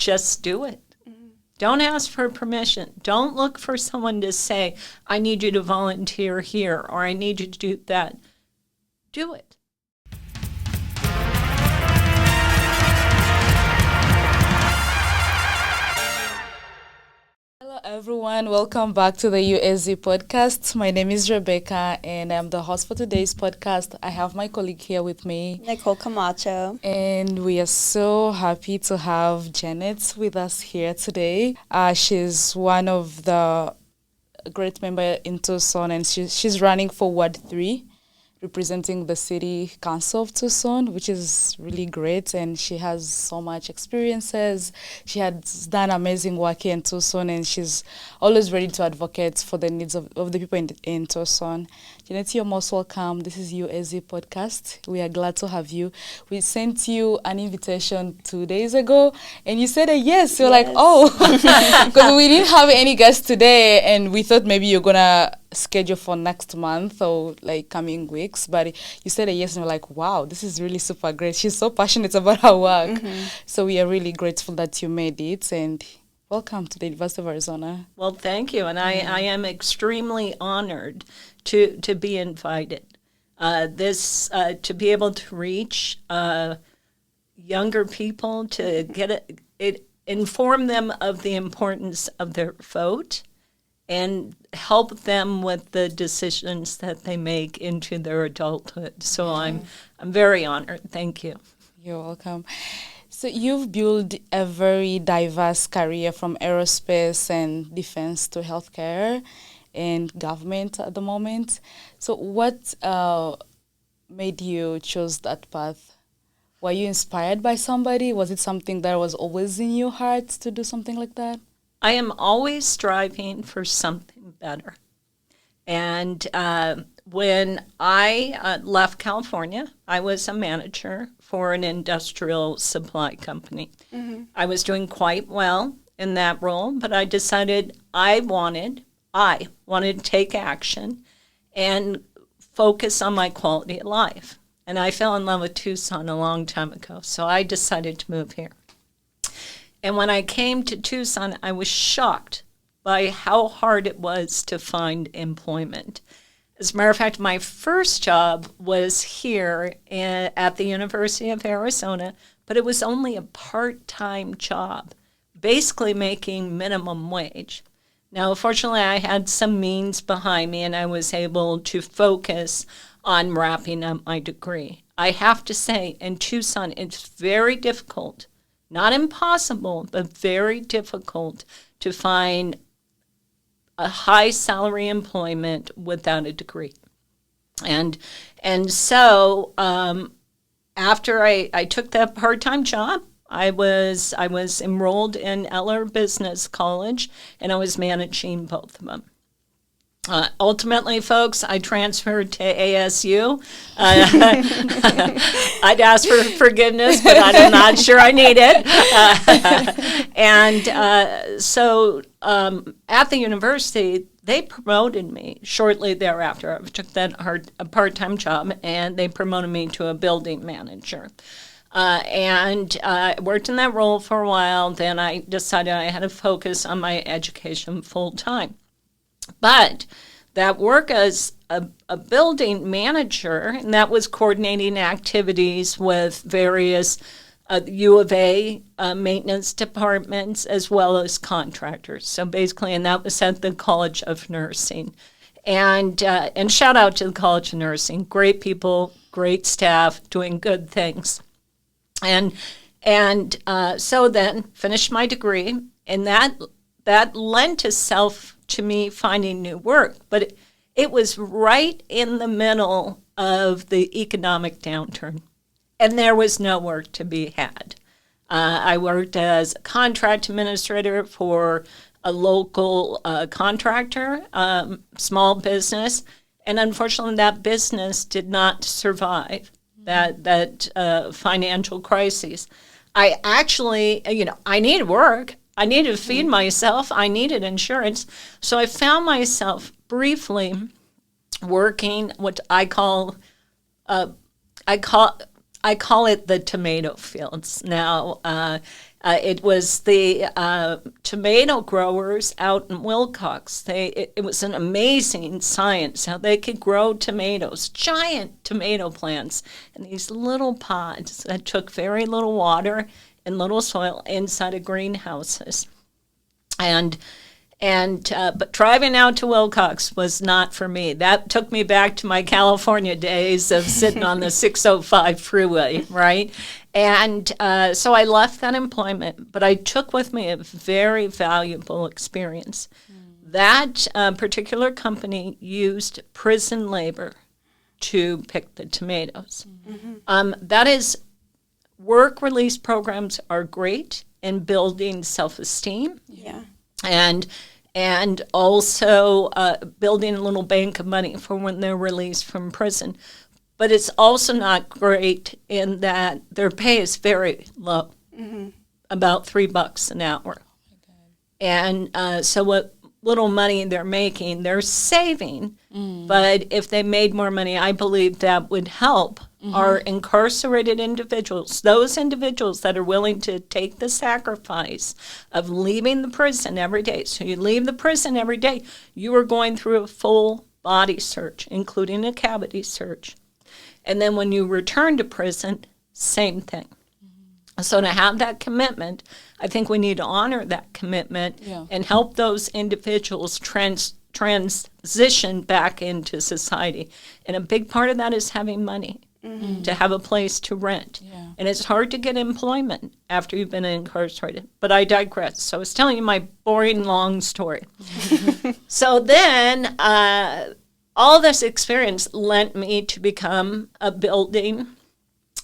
just do it. Don't ask for permission. Don't look for someone to say, I need you to volunteer here, or I need you to do that. Do it. Hello everyone, welcome back to the UAZ Podcast. My name is Rebecca and I'm the host for today's podcast. I have my colleague here with me, Nicole Camacho. And we are so happy to have Janet with us here today. She's one of the great member in Tucson, and she's running for Ward 3, representing the City Council of Tucson, which is really great, and she has so much experiences. She has done amazing work here in Tucson, and she's always ready to advocate for the needs of the people in Tucson. Janet, you're most welcome. This is UAZ Podcast. We are glad to have you. We sent you an invitation 2 days ago, and you said yes. You're like, oh, because we didn't have any guests today, and we thought maybe you're going to schedule for next month or like coming weeks, but you said yes, and we're like, wow, this is really super great. She's so passionate about her work. So we are really grateful that you made it, and welcome to the University of Arizona. Well, thank you, and I am extremely honored to be invited. To be able to reach younger people, to inform them of the importance of their vote, and help them with the decisions that they make into their adulthood. So I'm very honored. Thank you. You're welcome. So you've built a very diverse career from aerospace and defense to healthcare and government at the moment. So what made you choose that path? Were you inspired by somebody? Was it something that was always in your heart to do something like that? I am always striving for something better. And when I left California, I was a manager for an industrial supply company. I was doing quite well in that role, but I decided I wanted to take action and focus on my quality of life. And I fell in love with Tucson a long time ago, so I decided to move here. And when I came to Tucson, I was shocked by how hard it was to find employment. As a matter of fact, my first job was here at the University of Arizona, but it was only a part-time job, basically making minimum wage. Now, fortunately, I had some means behind me, and I was able to focus on wrapping up my degree. I have to say, in Tucson, it's very difficult, not impossible, but very difficult to find a high salary employment without a degree. And so after I took that part-time job, I was enrolled in Eller Business College, and I was managing both of them. Ultimately, folks, I transferred to ASU. I'd ask for forgiveness, but I'm not sure I need it. So at the university, they promoted me shortly thereafter. I took that part-time job, and they promoted me to a building manager. I worked in that role for a while. Then I decided I had to focus on my education full-time. But that work as a building manager, and that was coordinating activities with various U of A maintenance departments as well as contractors. So basically, and that was at the College of Nursing. And shout out to the College of Nursing. Great people, great staff, doing good things. So then finished my degree, and that lent itself to me finding new work. But it was right in the middle of the economic downturn, and there was no work to be had. I worked as a contract administrator for a local contractor, small business, and unfortunately that business did not survive that financial crisis. I actually, I needed work. I needed to feed myself. I needed insurance. So I found myself briefly working what I call I call it the tomato fields. Now, it was the tomato growers out in Wilcox. It was an amazing science how they could grow tomatoes, giant tomato plants, in these little pods that took very little water and little soil inside of greenhouses. But driving out to Wilcox was not for me. That took me back to my California days of sitting on the 605 freeway, right? And so I left that employment, but I took with me a very valuable experience. That particular company used prison labor to pick the tomatoes. That is, work release programs are great in building self-esteem. Yeah. And also building a little bank of money for when they're released from prison. But it's also not great in that their pay is very low, about $3 an hour. And so what little money they're making, they're saving. But if they made more money, I believe that would help our incarcerated individuals, those individuals that are willing to take the sacrifice of leaving the prison every day. So you leave the prison every day, you are going through a full body search, including a cavity search. And then when you return to prison, same thing. So to have that commitment, I think we need to honor that commitment and help those individuals transition back into society. And a big part of that is having money, to have a place to rent. And it's hard to get employment after you've been incarcerated. But I digress. So I was telling you my boring, long story. So then all this experience lent me to become a building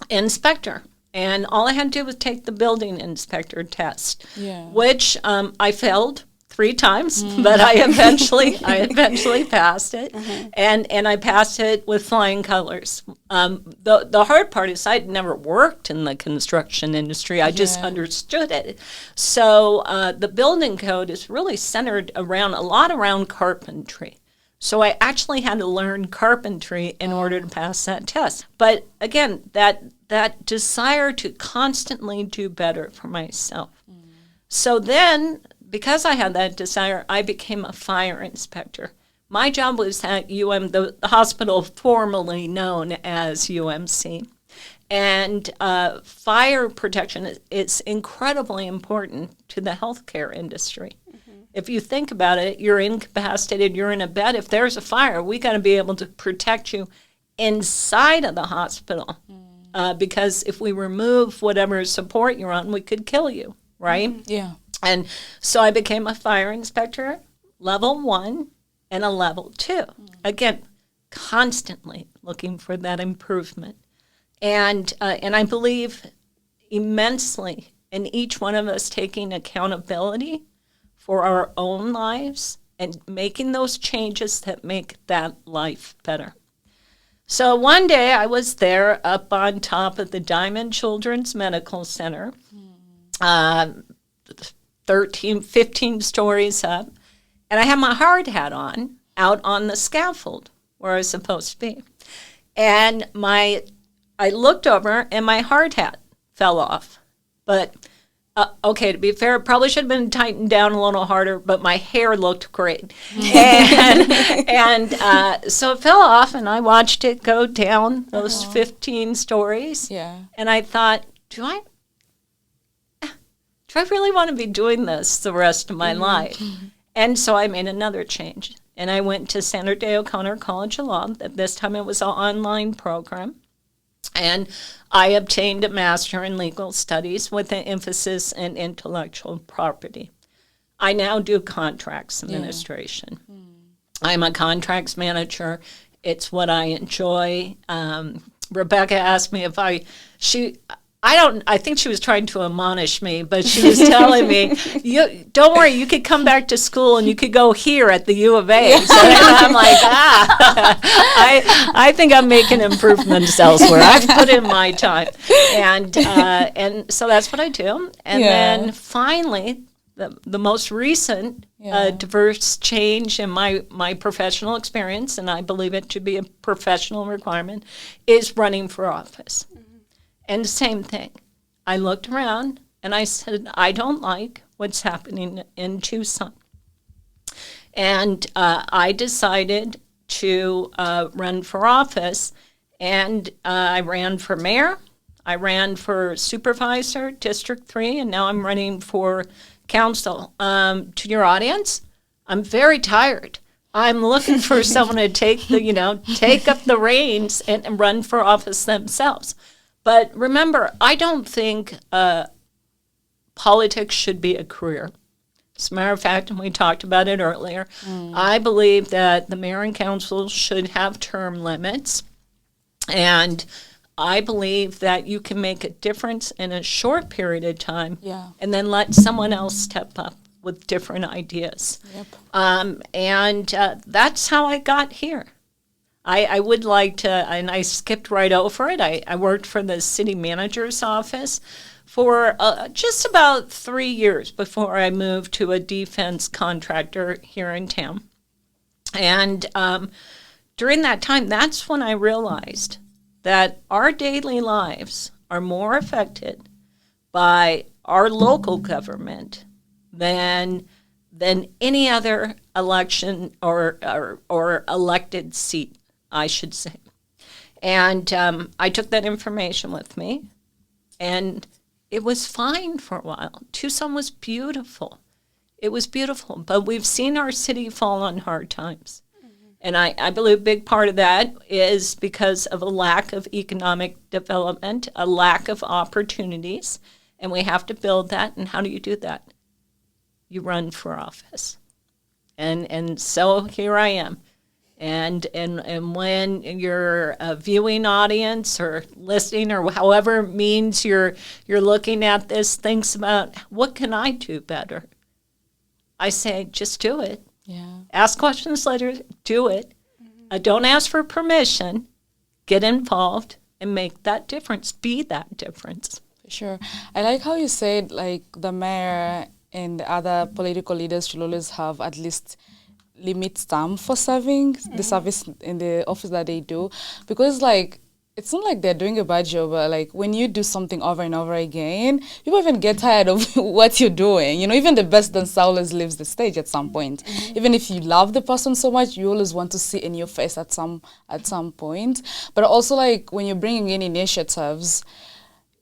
inspector. And all I had to do was take the building inspector test, which I failed 3 times, but I eventually passed it, and I passed it with flying colors. The hard part is I'd never worked in the construction industry. I just understood it. So the building code is really centered around carpentry. So I actually had to learn carpentry in order to pass that test. But again, that desire to constantly do better for myself. So then, because I had that desire, I became a fire inspector. My job was at the hospital formerly known as UMC. And fire protection is incredibly important to the healthcare industry. If you think about it, you're incapacitated, you're in a bed. If there's a fire, we got to be able to protect you inside of the hospital. Because if we remove whatever support you're on, we could kill you, right? Yeah. And so I became a fire inspector, level 1 and a level 2. Again, constantly looking for that improvement. And I believe immensely in each one of us taking accountability for our own lives and making those changes that make that life better. So one day I was there up on top of the Diamond Children's Medical Center, 15 stories up, and I had my hard hat on out on the scaffold where I was supposed to be. And I looked over and my hard hat fell off. But okay, to be fair, it probably should have been tightened down a little harder, but my hair looked great. And so it fell off, and I watched it go down those 15 stories. Yeah. And I thought, do I really want to be doing this the rest of my life? And so I made another change. And I went to Sandra Day O'Connor College of Law. This time it was an online program. And I obtained a master in legal studies with an emphasis in intellectual property. I now do contracts administration. I'm a contracts manager. It's what I enjoy. Rebecca asked me if I think she was trying to admonish me, but she was telling me, don't worry, you could come back to school and you could go here at the U of A. So I'm like, I think I'm making improvements elsewhere. I've put in my time. And so that's what I do. And then finally, the most recent diverse change in my professional experience, and I believe it to be a professional requirement, is running for office. And same thing. I looked around and I said, I don't like what's happening in Tucson. And I decided to run for office, and I ran for mayor. I ran for supervisor, District 3, and now I'm running for council. To your audience, I'm very tired. I'm looking for someone to take up the reins and run for office themselves. But remember, I don't think politics should be a career. As a matter of fact, and we talked about it earlier, I believe that the mayor and council should have term limits. And I believe that you can make a difference in a short period of time and then let someone else step up with different ideas. Yep. And that's how I got here. I would like to, and I skipped right over it, I worked for the city manager's office for just about 3 years before I moved to a defense contractor here in town. And during that time, that's when I realized that our daily lives are more affected by our local government than any other election or elected seat, I should say. And I took that information with me, and it was fine for a while. Tucson was beautiful. It was beautiful, but we've seen our city fall on hard times. And I believe a big part of that is because of a lack of economic development, a lack of opportunities, and we have to build that. And how do you do that? You run for office. And so here I am. And when you're a viewing audience or listening or however means you're looking at this, thinks about what can I do better? I say, just do it. Yeah. Ask questions later, do it. Don't ask for permission. Get involved and make that difference. Be that difference. Sure. I like how you said, like, the mayor and the other political leaders should always have at least limit term for serving the service in the office that they do, because like it's not like they're doing a bad job, but like when you do something over and over again, people even get tired of what you're doing. You know, even the best dancer always leaves the stage at some point. Even if you love the person so much, you always want to see in your face at some point. But also, like, when you're bringing in initiatives,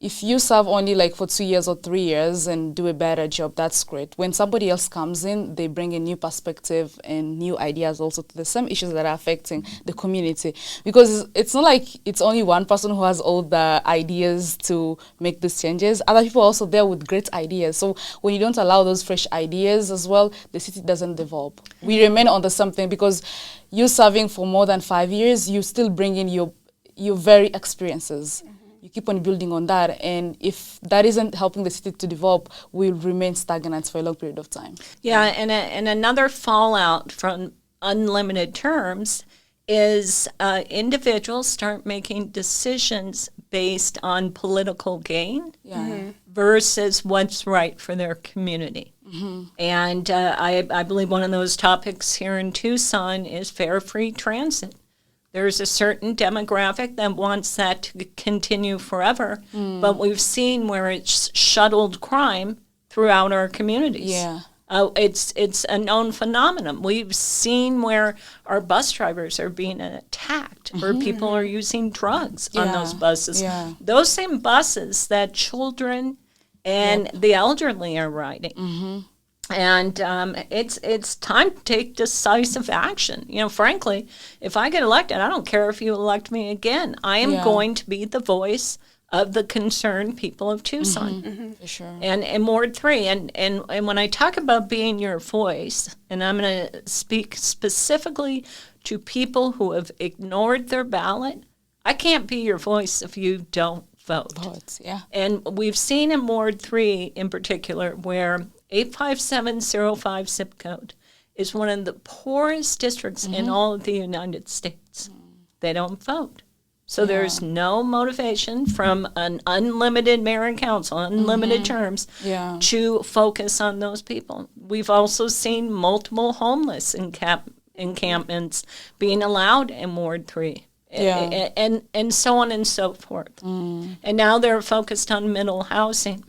if you serve only like for 2 years or 3 years and do a better job, that's great. When somebody else comes in, they bring a new perspective and new ideas also to the same issues that are affecting the community. Because it's not like it's only one person who has all the ideas to make these changes. Other people are also there with great ideas. So when you don't allow those fresh ideas as well, the city doesn't develop. We remain on the same thing, because you serving for more than 5 years, you still bring in your very experiences. You keep on building on that, and if that isn't helping the city to develop, we'll remain stagnant for a long period of time. Yeah, and another fallout from unlimited terms is individuals start making decisions based on political gain versus what's right for their community. And I believe one of those topics here in Tucson is fare free transit. There's a certain demographic that wants that to continue forever, but we've seen where it's shuttled crime throughout our communities. Yeah. It's a known phenomenon. We've seen where our bus drivers are being attacked, or people are using drugs on those buses. Yeah. Those same buses that children and the elderly are riding. And it's time to take decisive action. You know, frankly, if I get elected, I don't care if you elect me again. I am going to be the voice of the concerned people of Tucson. For sure. And in Ward 3. And when I talk about being your voice, and I'm going to speak specifically to people who have ignored their ballot, I can't be your voice if you don't vote. And we've seen in Ward 3 in particular where 85705 zip code is one of the poorest districts in all of the United States. They don't vote. So there's no motivation from an unlimited mayor and council, unlimited terms, to focus on those people. We've also seen multiple homeless encampments being allowed in Ward 3. Yeah. and so on and so forth. And now they're focused on middle housing,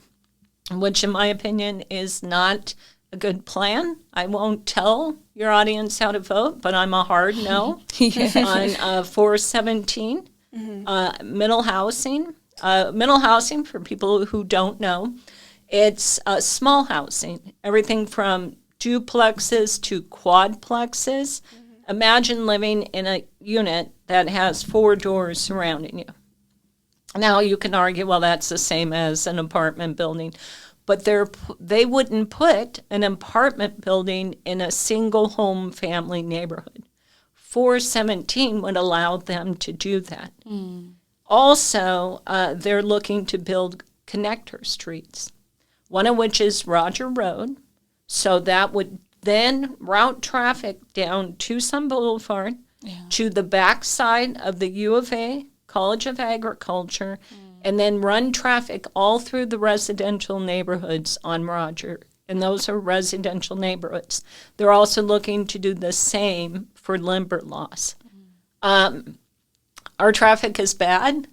which in my opinion is not a good plan. I won't tell your audience how to vote, but I'm a hard no on 417. Middle housing. Middle housing, for people who don't know, it's small housing, everything from duplexes to quadplexes. Imagine living in a unit that has 4 doors surrounding you. Now you can argue, well, that's the same as an apartment building, but they wouldn't put an apartment building in a single home family neighborhood. 417 would allow them to do that. Also, they're looking to build connector streets, one of which is Roger Road, so that would then route traffic down Tucson Boulevard to the backside of the U of A, College of Agriculture, and then run traffic all through the residential neighborhoods on Roger. And those are residential neighborhoods. They're also looking to do the same for Limberlost. Our traffic is bad,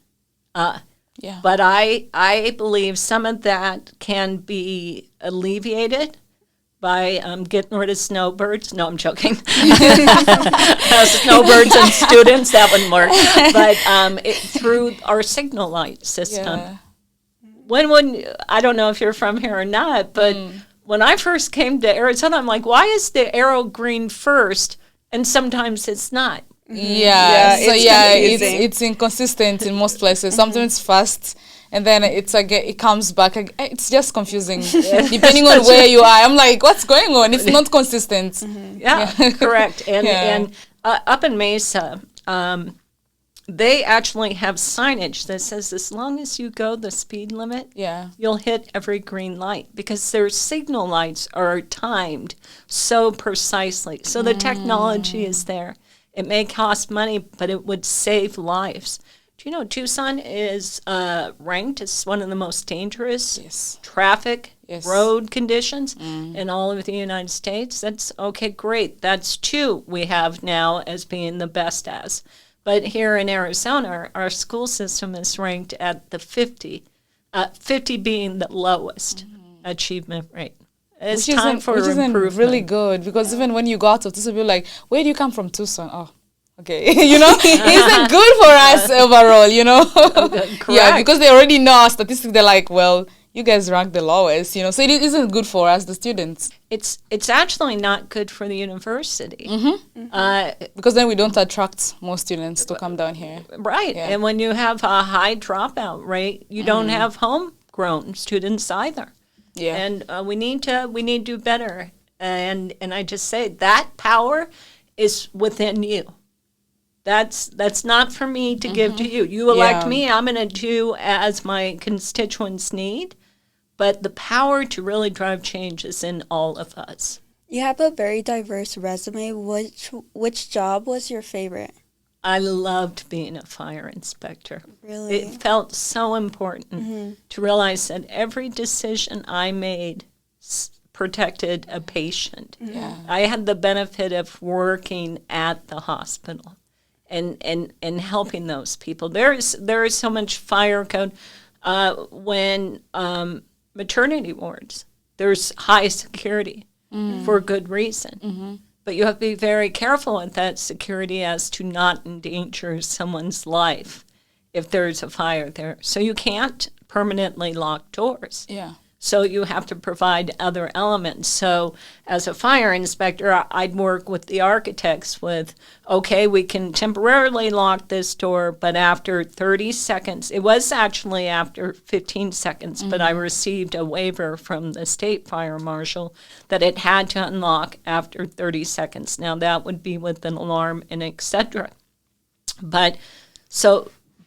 but I believe some of that can be alleviated by getting rid of snowbirds. No, I'm joking. Snowbirds and students, that wouldn't work. But through our signal light system. Yeah. When I don't know if you're from here or not, but when I first came to Arizona, I'm like, why is the arrow green first? And sometimes it's not. It's inconsistent in most places. Sometimes fast, and then it's like it comes back. It's just confusing depending on where you are. I'm like, what's going on? It's not consistent. Correct. And up in Mesa, they actually have signage that says as long as you go the speed limit, you'll hit every green light, because their signal lights are timed so precisely. So the technology is there. It may cost money, but it would save lives. Do you know Tucson is ranked as one of the most dangerous traffic road conditions in all of the United States? That's okay, great. That's 2 we have now as being the best as. But here in Arizona, our school system is ranked at the 50, 50 being the lowest achievement rate. It's time for improvement. Which isn't really good, because even when you go out of Tucson, you're like, where do you come from, Tucson? Oh, okay. It isn't good for us overall, Yeah, because they already know our statistics. They're like, well, you guys rank the lowest, so it isn't good for us, the students. It's actually not good for the university. Because then we don't attract more students to come down here. Right. Yeah. And when you have a high dropout rate, you don't have homegrown students either. Yeah. And we need to do better. And I just say that power is within you. That's not for me to give to you. You elect me, I'm going to do as my constituents need. But the power to really drive change is in all of us. You have a very diverse resume. Which job was your favorite? I loved being a fire inspector. Really? It felt so important to realize that every decision I made protected a patient. Yeah. I had the benefit of working at the hospital and helping those people. There is so much fire code. When maternity wards, there's high security for good reason. But you have to be very careful with that security as to not endanger someone's life if there's a fire there. So you can't permanently lock doors. Yeah. So you have to provide other elements. So as a fire inspector, I'd work with the architects with, okay, we can temporarily lock this door, but after 30 seconds, it was actually after 15 seconds, but I received a waiver from the state fire marshal that it had to unlock after 30 seconds. Now that would be with an alarm and et cetera.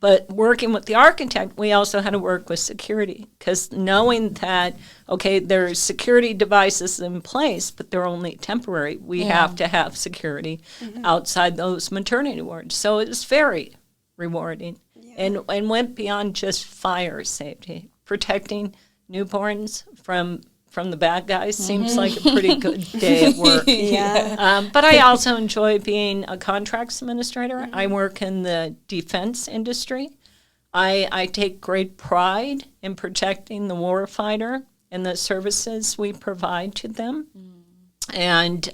But working with the architect, we also had to work with security, because knowing that, okay, there's security devices in place, but they're only temporary. We have to have security outside those maternity wards. So it was very rewarding and went beyond just fire safety, protecting newborns from from the bad guys seems like a pretty good day at work. Yeah. But I also enjoy being a contracts administrator. I work in the defense industry. I take great pride in protecting the warfighter and the services we provide to them. And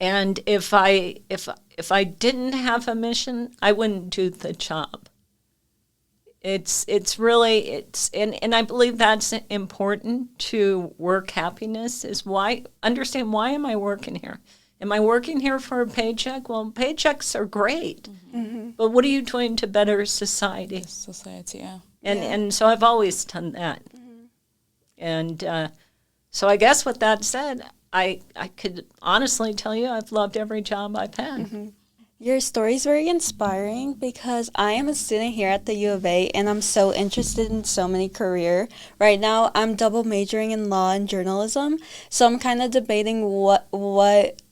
if I didn't have a mission, I wouldn't do the job. It's really and I believe that's important to work happiness is understand why am I working here? Am I working here for a paycheck? Well, paychecks are great, but what are you doing to better society? Society, yeah. And so I've always done that. And so I guess with that said, I could honestly tell you I've loved every job I've had. Your story is very inspiring because I am a student here at the U of A and I'm so interested in so many careers. Right now, I'm double majoring in law and journalism, so I'm kind of debating what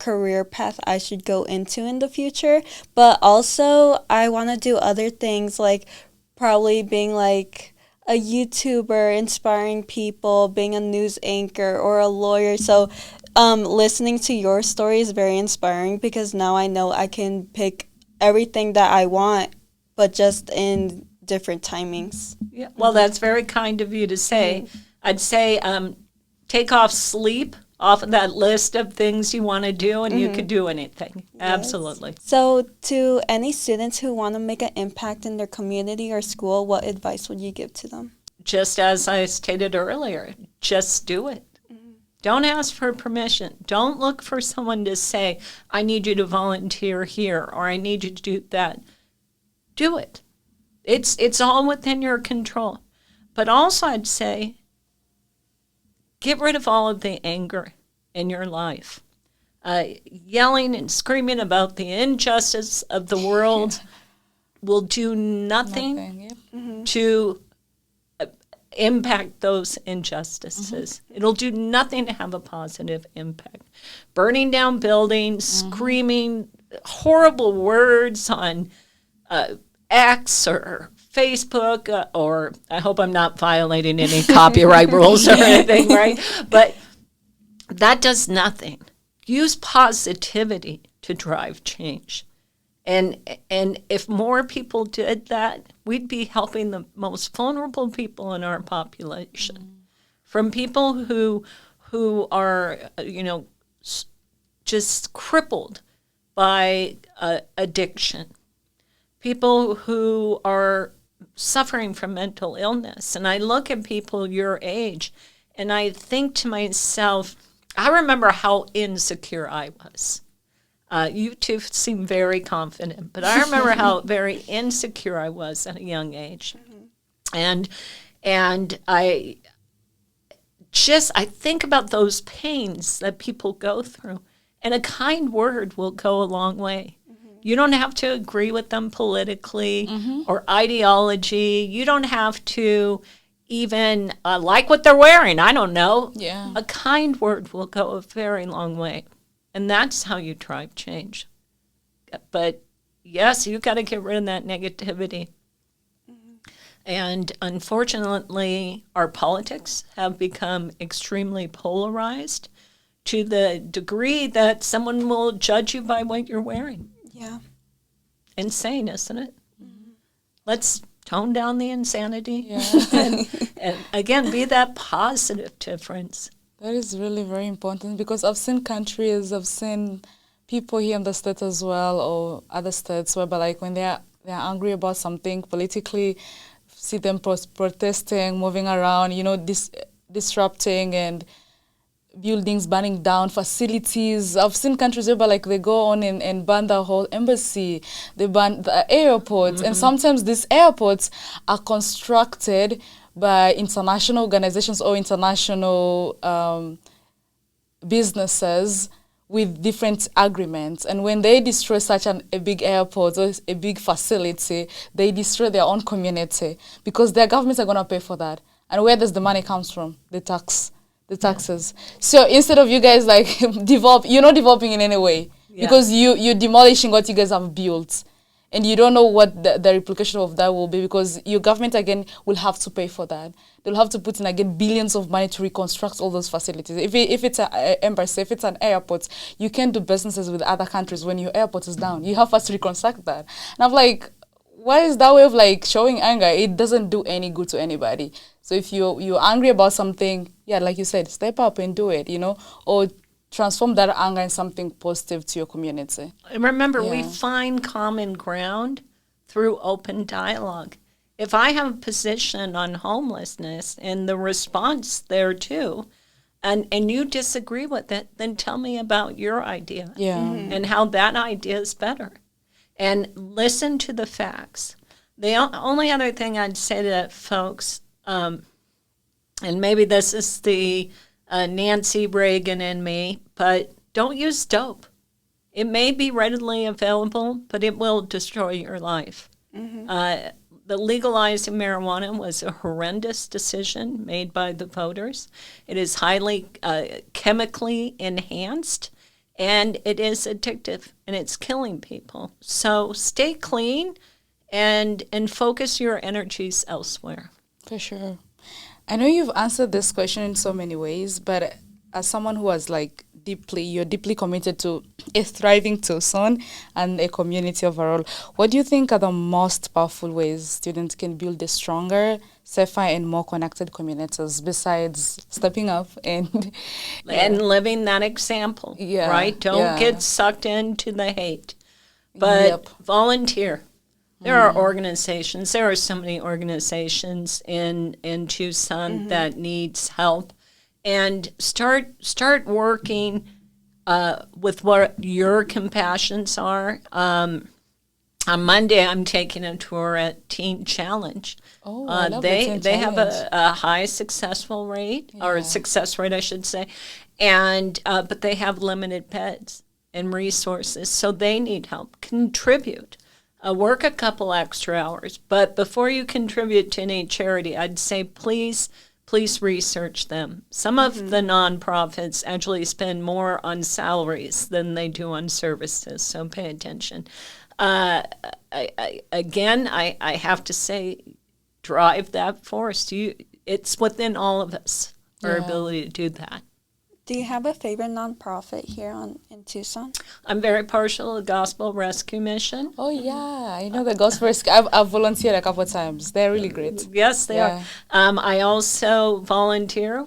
career path I should go into in the future. But also, I want to do other things like probably being like a YouTuber, inspiring people, being a news anchor or a lawyer. So listening to your story is very inspiring because now I know I can pick everything that I want, but just in different timings. Yeah, well, that's very kind of you to say. I'd say take off sleep off of that list of things you want to do, and you could do anything. Yes. Absolutely. So to any students who want to make an impact in their community or school, what advice would you give to them? Just as I stated earlier, just do it. Don't ask for permission. Don't look for someone to say, I need you to volunteer here or I need you to do that. Do it. It's all within your control. But also I'd say, get rid of all of the anger in your life. Yelling and screaming about the injustice of the world will do nothing to impact those injustices. It'll do nothing to have a positive impact. Burning down buildings, screaming horrible words on X or Facebook, or I hope I'm not violating any copyright rules or anything, right? But that does nothing. Use positivity to drive change. And if more people did that, we'd be helping the most vulnerable people in our population. From people who are, just crippled by addiction. People who are suffering from mental illness. And I look at people your age, and I think to myself, I remember how insecure I was. You two seem very confident, but I remember how very insecure I was at a young age. And I think about those pains that people go through, and a kind word will go a long way. You don't have to agree with them politically or ideology. You don't have to even like what they're wearing. I don't know. Yeah. A kind word will go a very long way. And that's how you drive change. But yes, you've got to get rid of that negativity. And unfortunately, our politics have become extremely polarized to the degree that someone will judge you by what you're wearing. Yeah. Insane, isn't it? Let's tone down the insanity. And again, be that positive difference. That is really very important because I've seen people here in the state as well or other states whereby like when they're angry about something politically, see them protesting, moving around, disrupting and buildings burning down, facilities. I've seen countries whereby like they go on and burn the whole embassy, they burn the airports, and sometimes these airports are constructed by international organizations or international businesses with different agreements. And when they destroy such a big airport or a big facility, they destroy their own community because their governments are going to pay for that. And where does the money comes from? The taxes. So instead of you guys like you're not developing in any way because you're demolishing what you guys have built. And you don't know what the repercussion of that will be, because your government, again, will have to pay for that. They'll have to put in, again, billions of money to reconstruct all those facilities. If it's an embassy, if it's an airport, you can't do businesses with other countries when your airport is down. You have to reconstruct that. And I'm like, what is that way of like showing anger? It doesn't do any good to anybody. So if you're angry about something, yeah, like you said, step up and do it, or transform that anger in something positive to your community. And remember, we find common ground through open dialogue. If I have a position on homelessness and the response there too, and you disagree with it, then tell me about your idea and how that idea is better. And listen to the facts. The only other thing I'd say to folks, and maybe this is the Nancy Reagan in me, but don't use dope. It may be readily available, but it will destroy your life. The legalizing marijuana was a horrendous decision made by the voters. It is highly chemically enhanced, and it is addictive, and it's killing people. So stay clean and focus your energies elsewhere. For sure. I know you've answered this question in so many ways, but as someone who has you're deeply committed to a thriving Tucson and a community overall, what do you think are the most powerful ways students can build a stronger, safer, and more connected communities besides stepping up and living that example, right? Don't get sucked into the hate, but volunteer. There are organizations. There are so many organizations in Tucson that needs help, and start working with what your compassions are. On Monday, I'm taking a tour at Teen Challenge. Oh, I love they have a high successful rate, or a success rate, I should say, and but they have limited beds and resources, so they need help. Contribute. Work a couple extra hours, but before you contribute to any charity, I'd say please research them. Some of the nonprofits actually spend more on salaries than they do on services, so pay attention. I have to say, drive that force. It's within all of us, our ability to do that. Do you have a favorite nonprofit here in Tucson? I'm very partial to the Gospel Rescue Mission. Oh, yeah. I know the Gospel Rescue. I've volunteered a couple of times. They're really great. Yes, they are. I also volunteer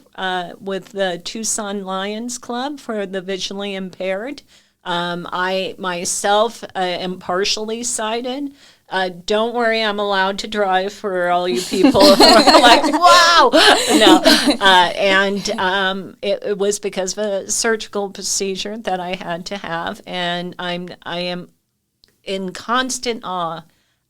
with the Tucson Lions Club for the visually impaired. I myself am partially sighted. Don't worry, I'm allowed to drive for all you people who are like, wow! No. It was because of a surgical procedure that I had to have, and I am in constant awe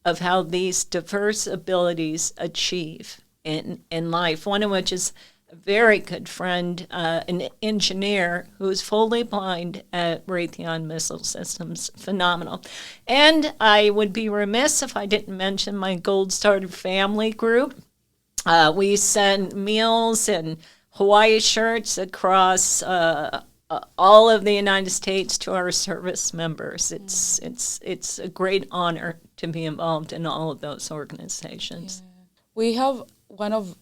of how these diverse abilities achieve in life, one of which is a very good friend, an engineer who is fully blind at Raytheon Missile Systems. Phenomenal. And I would be remiss if I didn't mention my Gold Star Family group. We send meals and Hawaii shirts across all of the United States to our service members. It's a great honor to be involved in all of those organizations. Yeah. We have one of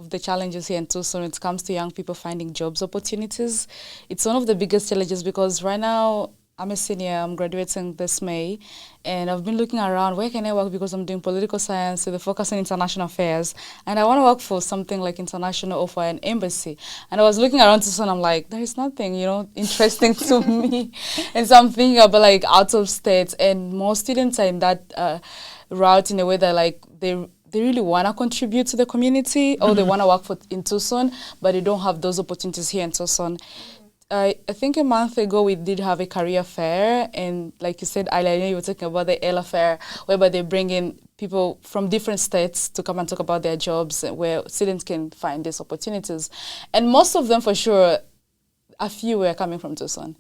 the challenges here in Tucson when it comes to young people finding jobs opportunities. It's one of the biggest challenges because right now I'm a senior, I'm graduating this May, and I've been looking around, where can I work, because I'm doing political science with a focus on international affairs, and I want to work for something like international or for an embassy. And I was looking around Tucson, I'm like, there is nothing, interesting to me. And so I'm thinking about out of state, and most students are in that route in a way that they really want to contribute to the community, or they want to work in Tucson, but they don't have those opportunities here in Tucson. I think a month ago we did have a career fair, and like you said, I know you were talking about the ELA fair, whereby they bring in people from different states to come and talk about their jobs, where students can find these opportunities. And most of them, for sure, a few were coming from Tucson.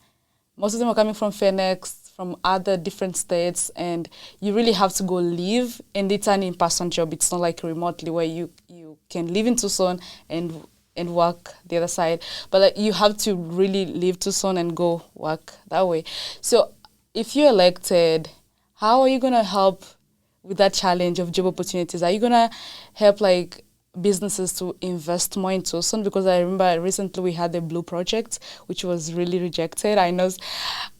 Most of them are coming from Phoenix, from other different states, and you really have to go live, and it's an in-person job. It's not like remotely where you can live in Tucson and work the other side, but you have to really leave Tucson and go work that way. So if you're elected, how are you going to help with that challenge of job opportunities? Are you going to help like businesses to invest more in Tucson? Because I remember recently we had the Blue Project, which was really rejected. I know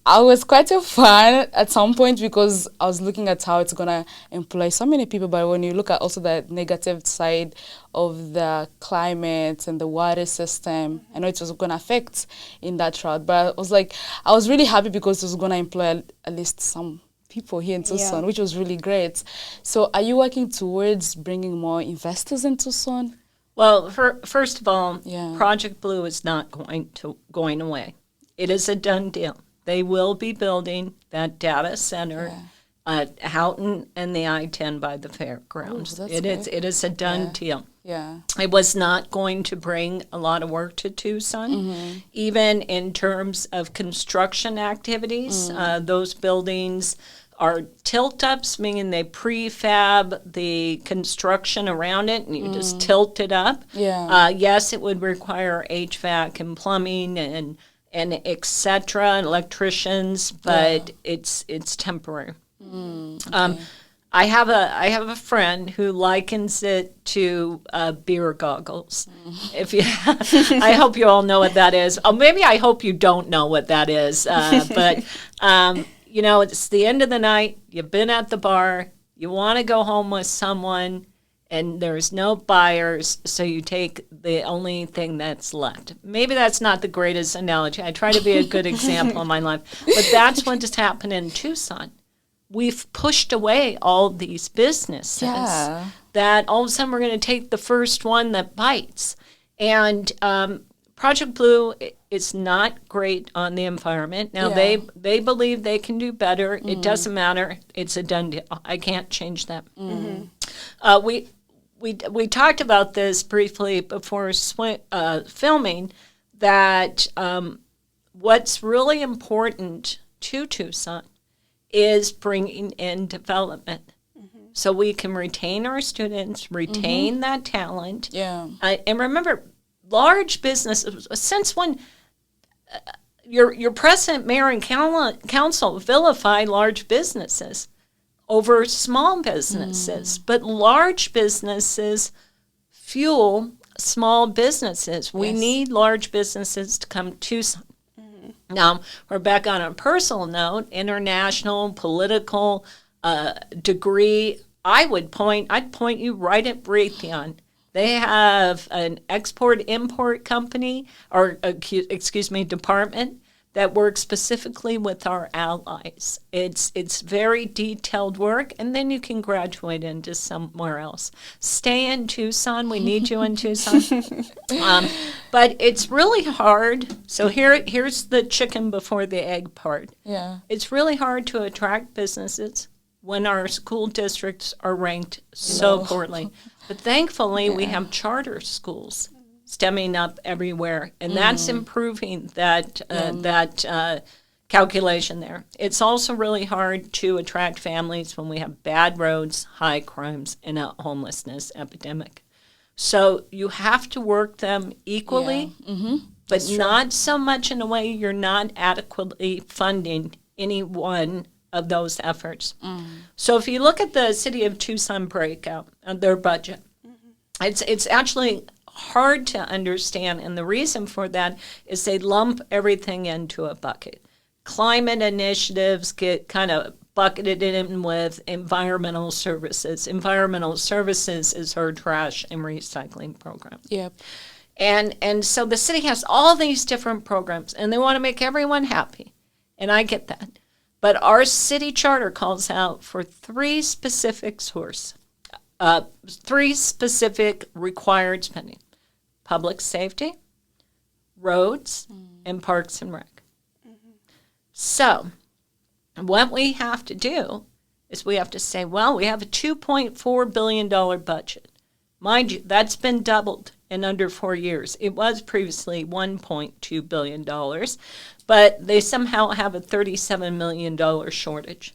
I was quite a fan at some point because I was looking at how it's going to employ so many people. But when you look at also the negative side of the climate and the water system, I know it was going to affect in that route. But I was really happy because it was going to employ at least some people here in Tucson, which was really great. So are you working towards bringing more investors in Tucson? Well, first of all, Project Blue is not going away. It is a done deal. They will be building that data center at Houghton and the I-10 by the fairgrounds. It is a done deal. Yeah. It was not going to bring a lot of work to Tucson, even in terms of construction activities. Those buildings are tilt-ups, meaning they prefab the construction around it, and you just tilt it up. Yeah. Yes, it would require HVAC and plumbing and et cetera, and electricians, but it's temporary. Okay. I have a friend who likens it to beer goggles. If you, I hope you all know what that is. Oh, maybe I hope you don't know what that is. But it's the end of the night. You've been at the bar. You want to go home with someone, and there's no buyers, so you take the only thing that's left. Maybe that's not the greatest analogy. I try to be a good example in my life, but that's what has happened in Tucson. We've pushed away all these businesses that all of a sudden we're going to take the first one that bites. And Project Blue is not great on the environment. Now, they believe they can do better. It doesn't matter. It's a done deal. I can't change that. We talked about this briefly before filming, that what's really important to Tucson is bringing in development. So we can retain our students, retain that talent. Yeah. And remember, large businesses, since when your president, mayor, and council vilify large businesses over small businesses, but large businesses fuel small businesses. We need large businesses to come to Tucson. Now, we're back on a personal note, international, political degree. I'd point you right at Raytheon. They have an export-import company, department, that works specifically with our allies. It's very detailed work, and then you can graduate into somewhere else. Stay in Tucson. We need you in Tucson. But it's really hard. So here's the chicken before the egg part. Yeah. It's really hard to attract businesses when our school districts are ranked so poorly. But thankfully, we have charter schools stemming up everywhere, and that's improving that calculation there. It's also really hard to attract families when we have bad roads, high crimes, and a homelessness epidemic. So you have to work them equally, but not so much in a way you're not adequately funding any one of those efforts. So if you look at the City of Tucson breakout of their budget, it's actually hard to understand, and the reason for that is they lump everything into a bucket. Climate initiatives get kind of bucketed in with environmental services. Environmental services is our trash and recycling program. Yep. And so the city has all these different programs, and they want to make everyone happy, and I get that. But our city charter calls out for three specific required spending: public safety, roads, and parks and rec. So what we have to do is we have to say, well, we have a $2.4 billion budget. Mind you, that's been doubled in under 4 years. It was previously $1.2 billion, but they somehow have a $37 million shortage.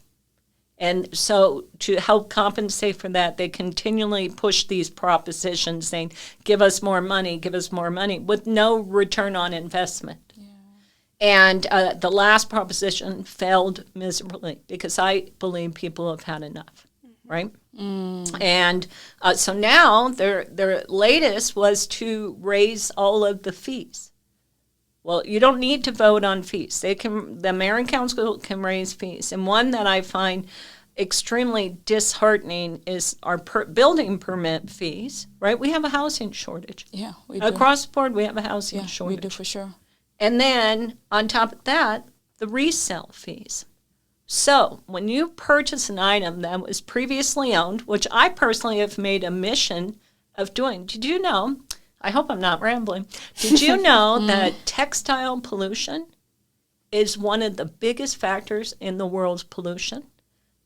And so to help compensate for that, they continually push these propositions saying, give us more money, with no return on investment. And the last proposition failed miserably because I believe people have had enough, right? And so now their latest was to raise all of the fees. Well, you don't need to vote on fees. The Mayor and Council can raise fees. And one that I find extremely disheartening is our building permit fees, right? We have a housing shortage. Yeah, we do. Across the board, we have a housing shortage. We do for sure. And then on top of that, the resale fees. So when you purchase an item that was previously owned, which I personally have made a mission of doing, did you know, I hope I'm not rambling, did you know that textile pollution is one of the biggest factors in the world's pollution?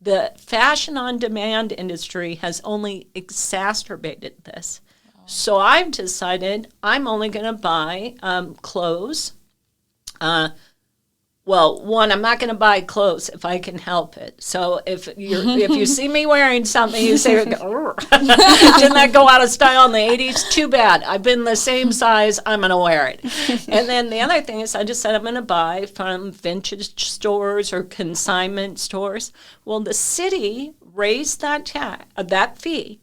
The fashion on demand industry has only exacerbated this. So I've decided I'm only going to buy clothes. Well, one, I'm not going to buy clothes if I can help it. So if you see me wearing something, you say, didn't that go out of style in the 80s? Too bad. I've been the same size. I'm going to wear it. And then the other thing is I just said I'm going to buy from vintage stores or consignment stores. Well, the city raised that fee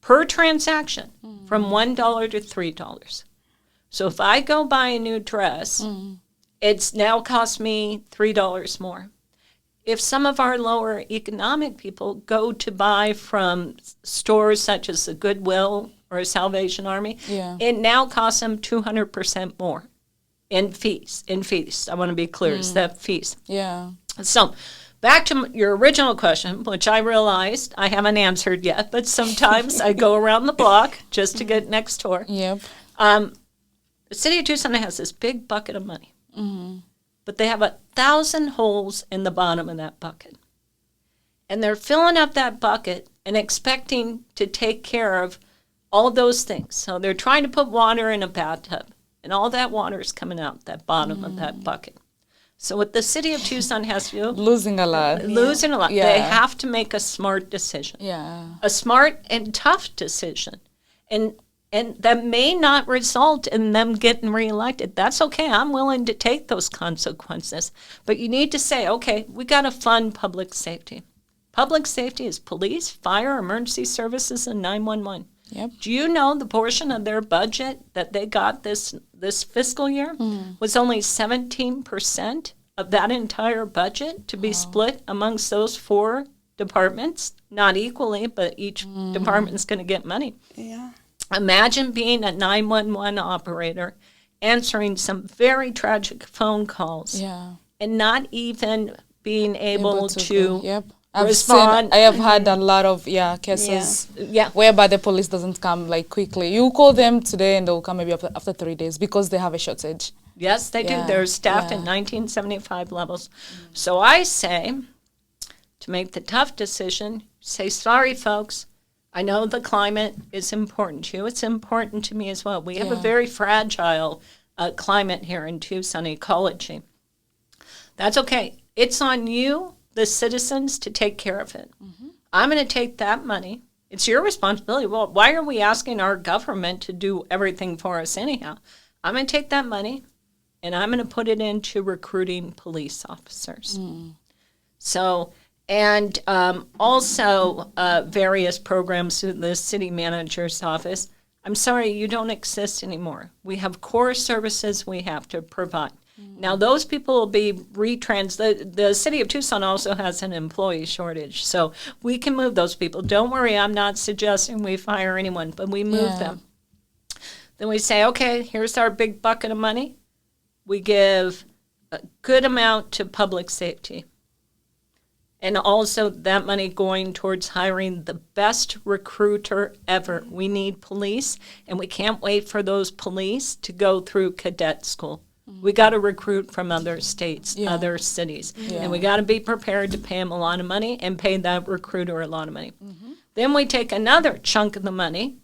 per transaction from $1 to $3. So if I go buy a new dress, it's now cost me $3 more. If some of our lower economic people go to buy from stores such as the Goodwill or Salvation Army, it now costs them 200% more in fees. I want to be clear, it's that fees. Yeah. So back to your original question, which I realized I haven't answered yet, but sometimes I go around the block just to get next door. Yep. The city of Tucson has this big bucket of money. But they have 1,000 holes in the bottom of that bucket. And they're filling up that bucket and expecting to take care of all of those things. So they're trying to put water in a bathtub, and all that water is coming out that bottom of that bucket. So what the city of Tucson has to do... Losing a lot. Yeah. They have to make a smart decision. Yeah. A smart and tough decision. And that may not result in them getting reelected. That's okay. I'm willing to take those consequences. But you need to say, okay, we got to fund public safety. Public safety is police, fire, emergency services, and 911. Yep. Do you know the portion of their budget that they got this fiscal year was only 17% of that entire budget to be split amongst those 4 departments? Not equally, but each department's going to get money. Yeah. Imagine being a 911 operator, answering some very tragic phone calls, and not even being able to respond. I have had a lot of cases whereby the police doesn't come like quickly. You call them today and they'll come maybe after 3 days because they have a shortage. Yes, they do. They're staffed at 1975 levels. So I say, to make the tough decision, say, sorry, folks. I know the climate is important to you. It's important to me as well. We have a very fragile climate here in Tucson, ecology. That's okay. It's on you, the citizens, to take care of it. I'm going to take that money. It's your responsibility. Well, why are we asking our government to do everything for us anyhow? I'm going to take that money, and I'm going to put it into recruiting police officers. So... And also various programs through the city manager's office. I'm sorry, you don't exist anymore. We have core services we have to provide. Now, those people will be the city of Tucson also has an employee shortage, so we can move those people. Don't worry, I'm not suggesting we fire anyone, but we move them. Then we say, okay, here's our big bucket of money. We give a good amount to public safety. And also that money going towards hiring the best recruiter ever. We need police, and we can't wait for those police to go through cadet school. We got to recruit from other states, other cities. And we got to be prepared to pay them a lot of money and pay that recruiter a lot of money. Then we take another chunk of the money.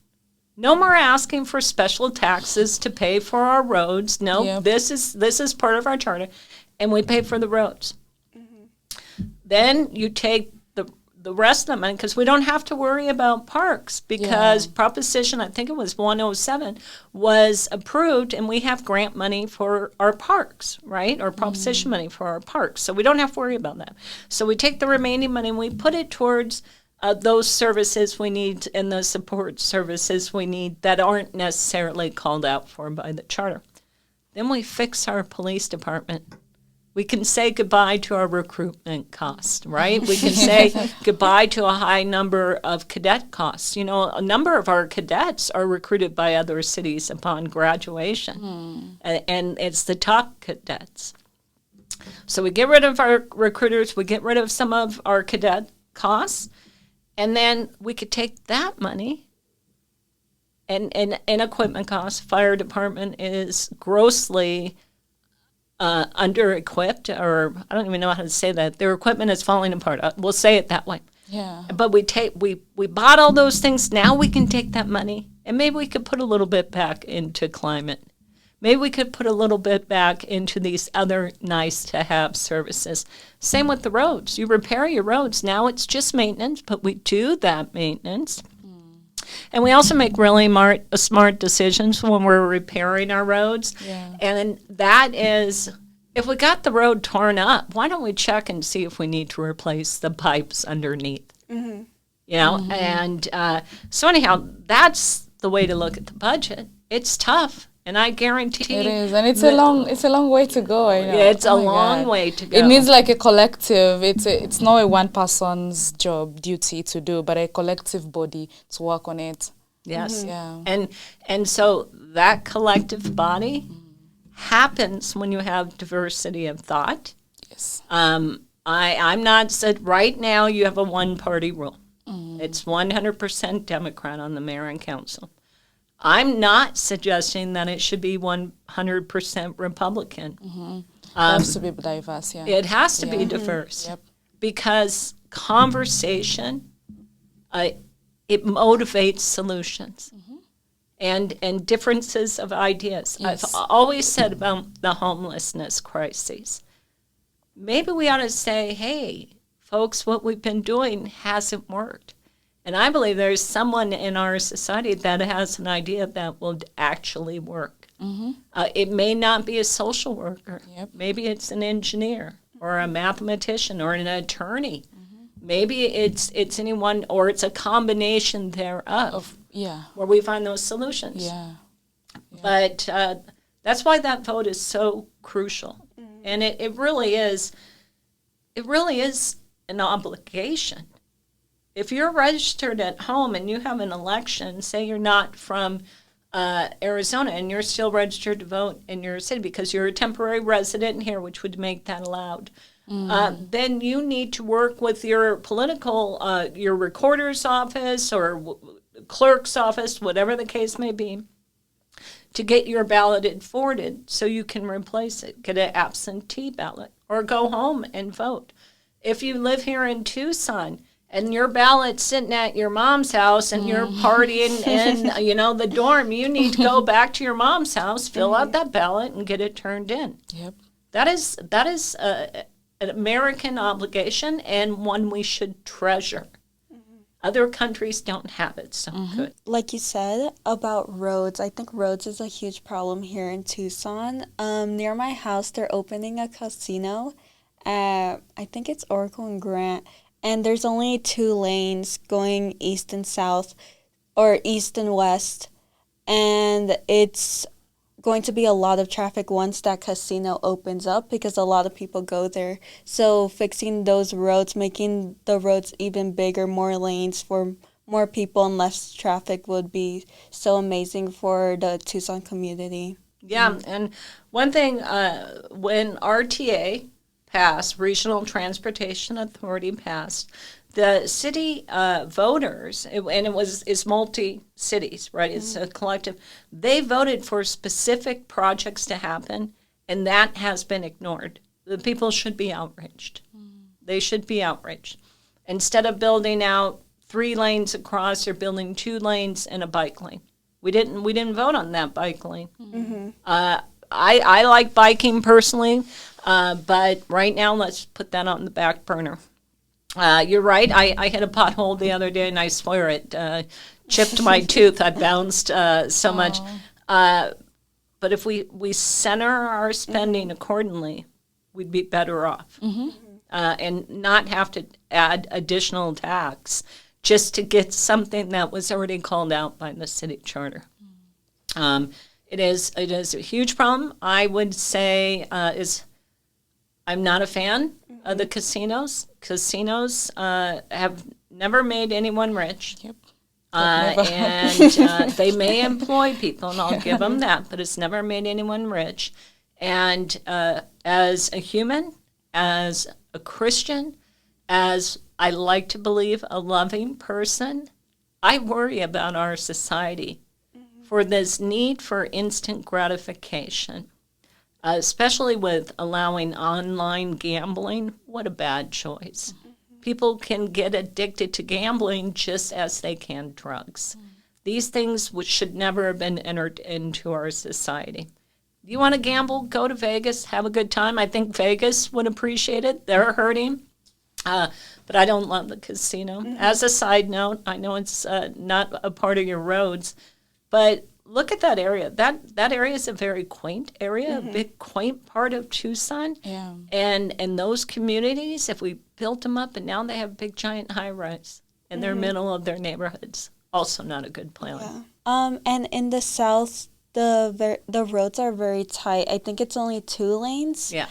No more asking for special taxes to pay for our roads. No, this is part of our charter. And we pay for the roads. Then you take the rest of the money, because we don't have to worry about parks, because Proposition, I think it was 107, was approved, and we have grant money for our parks, right? Or Proposition money for our parks. So we don't have to worry about that. So we take the remaining money and we put it towards those services we need and the support services we need that aren't necessarily called out for by the charter. Then we fix our police department. We can say goodbye to our recruitment cost, right? We can say goodbye to a high number of cadet costs. You know, a number of our cadets are recruited by other cities upon graduation, and it's the top cadets. So we get rid of our recruiters, we get rid of some of our cadet costs, and then we could take that money and equipment costs. Fire department is grossly under-equipped, or I don't even know how to say that. Their equipment is falling apart. We'll say it that way. Yeah. But we bought all those things. Now we can take that money, and maybe we could put a little bit back into climate. Maybe we could put a little bit back into these other nice-to-have services. Same with the roads. You repair your roads. Now it's just maintenance, but we do that maintenance. And we also make really smart decisions when we're repairing our roads. Yeah. And that is, if we got the road torn up, why don't we check and see if we need to replace the pipes underneath? You know, and so anyhow, that's the way to look at the budget. It's tough. And I guarantee it is, and it's a long way to go. I know. Yeah, it's a long way to go. It needs like a collective. It's not a one person's duty to do, but a collective body to work on it. Yes. Yeah. And so that collective body happens when you have diversity of thought. Yes. I'm not said right now you have a one-party rule. It's 100% Democrat on the mayor and council. I'm not suggesting that it should be 100% Republican. It has to be diverse, yeah. It has to be diverse. Yep. Because conversation, it motivates solutions and differences of ideas. Yes. I've always said about the homelessness crises, maybe we ought to say, hey, folks, what we've been doing hasn't worked. And I believe there's someone in our society that has an idea that will actually work. It may not be a social worker. Yep. Maybe it's an engineer or a mathematician or an attorney. Maybe it's anyone, or it's a combination thereof. Where we find those solutions. Yeah. But that's why that vote is so crucial. And it really is an obligation. If you're registered at home and you have an election, say you're not from Arizona and you're still registered to vote in your city because you're a temporary resident here, which would make that allowed, then you need to work with your political, your recorder's office or clerk's office, whatever the case may be, to get your ballot forwarded so you can replace it, get an absentee ballot, or go home and vote. If you live here in Tucson, and your ballot's sitting at your mom's house and you're partying in, the dorm, you need to go back to your mom's house, fill out that ballot, and get it turned in. Yep. That is an American obligation and one we should treasure. Other countries don't have it, so good. Like you said about roads, I think roads is a huge problem here in Tucson. Near my house, they're opening a casino at, I think it's Oracle and Grant. And there's only 2 lanes going east and south, or east and west. And it's going to be a lot of traffic once that casino opens up because a lot of people go there. So fixing those roads, making the roads even bigger, more lanes for more people and less traffic would be so amazing for the Tucson community. Yeah, and one thing, when RTA passed, Regional Transportation Authority passed, the city voters, it's multi-cities, right? It's a collective. They voted for specific projects to happen, and that has been ignored. The people should be outraged. They should be outraged. Instead of building out 3 lanes across, they're building 2 lanes and a bike lane. We didn't vote on that bike lane. I like biking personally. But right now, let's put that on the back burner. You're right. I hit a pothole the other day, and I swear it chipped my tooth. I bounced so much. But if we center our spending accordingly, we'd be better off. And not have to add additional tax just to get something that was already called out by the city charter. It is a huge problem. I would say I'm not a fan of the casinos. Casinos have never made anyone rich. Yep. And they may employ people, and I'll give them that, but it's never made anyone rich. And as a human, as a Christian, as I like to believe a loving person, I worry about our society for this need for instant gratification, especially with allowing online gambling. What a bad choice. People can get addicted to gambling just as they can drugs. These things should never have been entered into our society. You want to gamble, go to Vegas, have a good time. I think Vegas would appreciate it. They're hurting. But I don't love the casino. As a side note, I know it's not a part of your roads, but look at that area. That area is a very quaint area, a big quaint part of Tucson. Yeah. And those communities, if we built them up, and now they have big giant high-rise in their middle of their neighborhoods, also not a good plan. Yeah. And in the south, the roads are very tight. I think it's only 2 lanes. Yeah.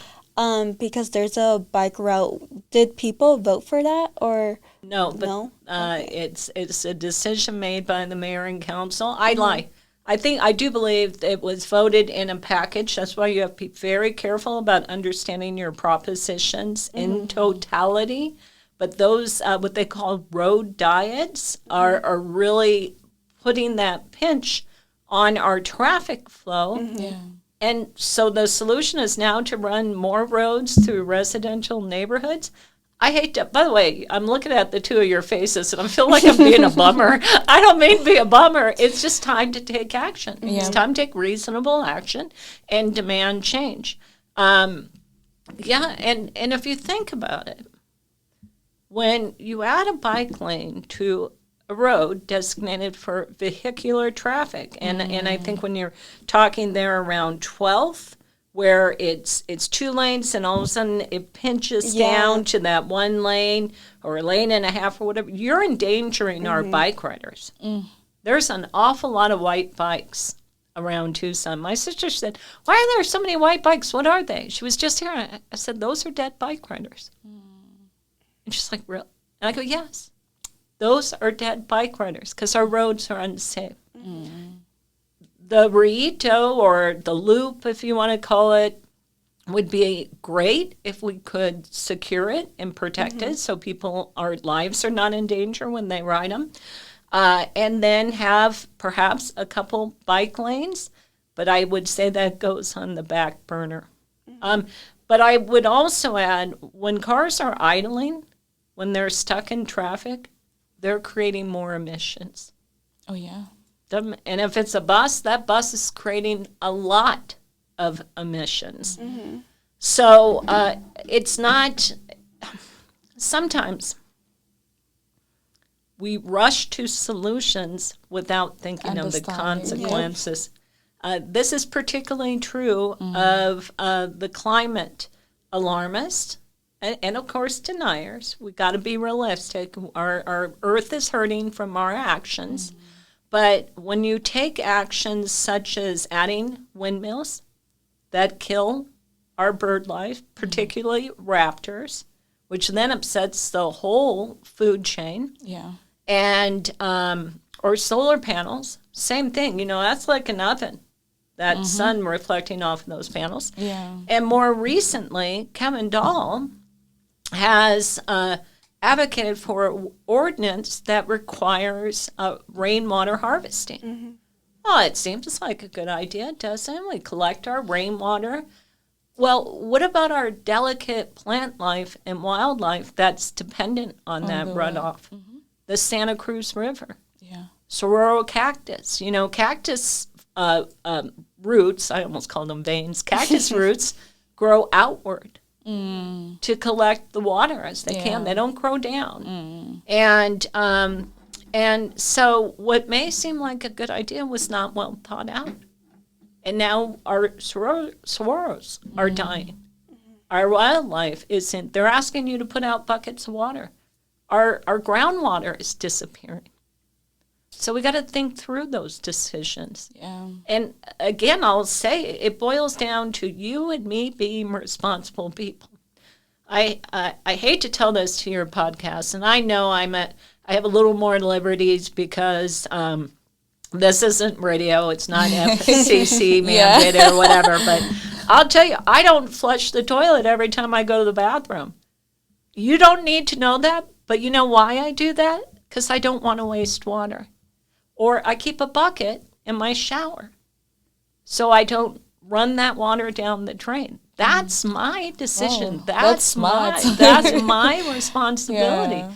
Because there's a bike route. Did people vote for that or no? But no? Okay. It's a decision made by the mayor and council. I lie. I do believe it was voted in a package. That's why you have to be very careful about understanding your propositions in totality. But those, what they call road diets, are really putting that pinch on our traffic flow. Yeah. And so the solution is now to run more roads through residential neighborhoods. I hate to, by the way, I'm looking at the two of your faces and I feel like I'm being a bummer. I don't mean to be a bummer. It's just time to take action. Yeah. It's time to take reasonable action and demand change. And if you think about it, when you add a bike lane to a road designated for vehicular traffic, and I think when you're talking there around 12th, where it's 2 lanes and all of a sudden it pinches down to that 1 lane or a lane and a half or whatever, you're endangering our bike riders. There's an awful lot of white bikes around Tucson. My sister said, "Why are there so many white bikes? What are they?" She was just here. I said, "Those are dead bike riders." And she's like, "Really?" And I go, "Yes. Those are dead bike riders because our roads are unsafe." The Rito, or the loop, if you want to call it, would be great if we could secure it and protect it so our lives are not in danger when they ride them. And then have perhaps a couple bike lanes, but I would say that goes on the back burner. But I would also add, when cars are idling, when they're stuck in traffic, they're creating more emissions. Oh, yeah. And if it's a bus, that bus is creating a lot of emissions. So it's not, sometimes we rush to solutions without thinking of the consequences. This is particularly true of the climate alarmists and of course, deniers. We got to be realistic. Our Earth is hurting from our actions. But when you take actions such as adding windmills that kill our bird life, particularly raptors, which then upsets the whole food chain. Yeah. And or solar panels, same thing. That's like an oven. That sun reflecting off of those panels. Yeah. And more recently, Kevin Dahl has advocated for an ordinance that requires rainwater harvesting. Well, it seems like a good idea, doesn't it? We collect our rainwater. Well, what about our delicate plant life and wildlife that's dependent on that runoff? The Santa Cruz River. Yeah. Saguaro cactus. Cactus roots, I almost called them veins, cactus roots grow outward to collect the water as they can. They don't grow down. And so what may seem like a good idea was not well thought out. And now our sorors are dying. Our wildlife isn't. They're asking you to put out buckets of water. Our groundwater is disappearing. So we got to think through those decisions. Yeah. And again, I'll say it boils down to you and me being responsible people. I hate to tell this to your podcast, and I know I have a little more liberties because this isn't radio. It's not FCC mandated or whatever. But I'll tell you, I don't flush the toilet every time I go to the bathroom. You don't need to know that, but you know why I do that? Because I don't want to waste water. Or I keep a bucket in my shower so I don't run that water down the drain. That's my decision. Oh, that's smart. that's my responsibility. Yeah.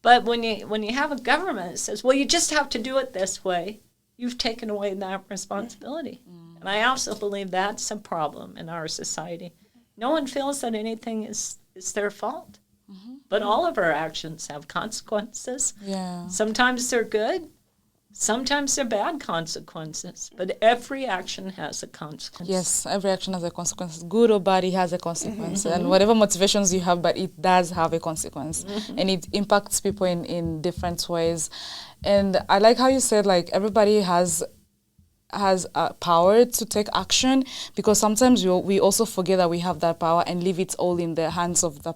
But when you have a government that says, well, you just have to do it this way, you've taken away that responsibility. And I also believe that's a problem in our society. No one feels that anything is their fault. But all of our actions have consequences. Yeah. Sometimes they're good. Sometimes they're bad consequences. But every action has a consequence. Yes, every action has a consequence. Good or bad, it has a consequence. And whatever motivations you have, but it does have a consequence. And it impacts people in different ways. And I like how you said, like, everybody has power to take action, because sometimes we also forget that we have that power and leave it all in the hands of the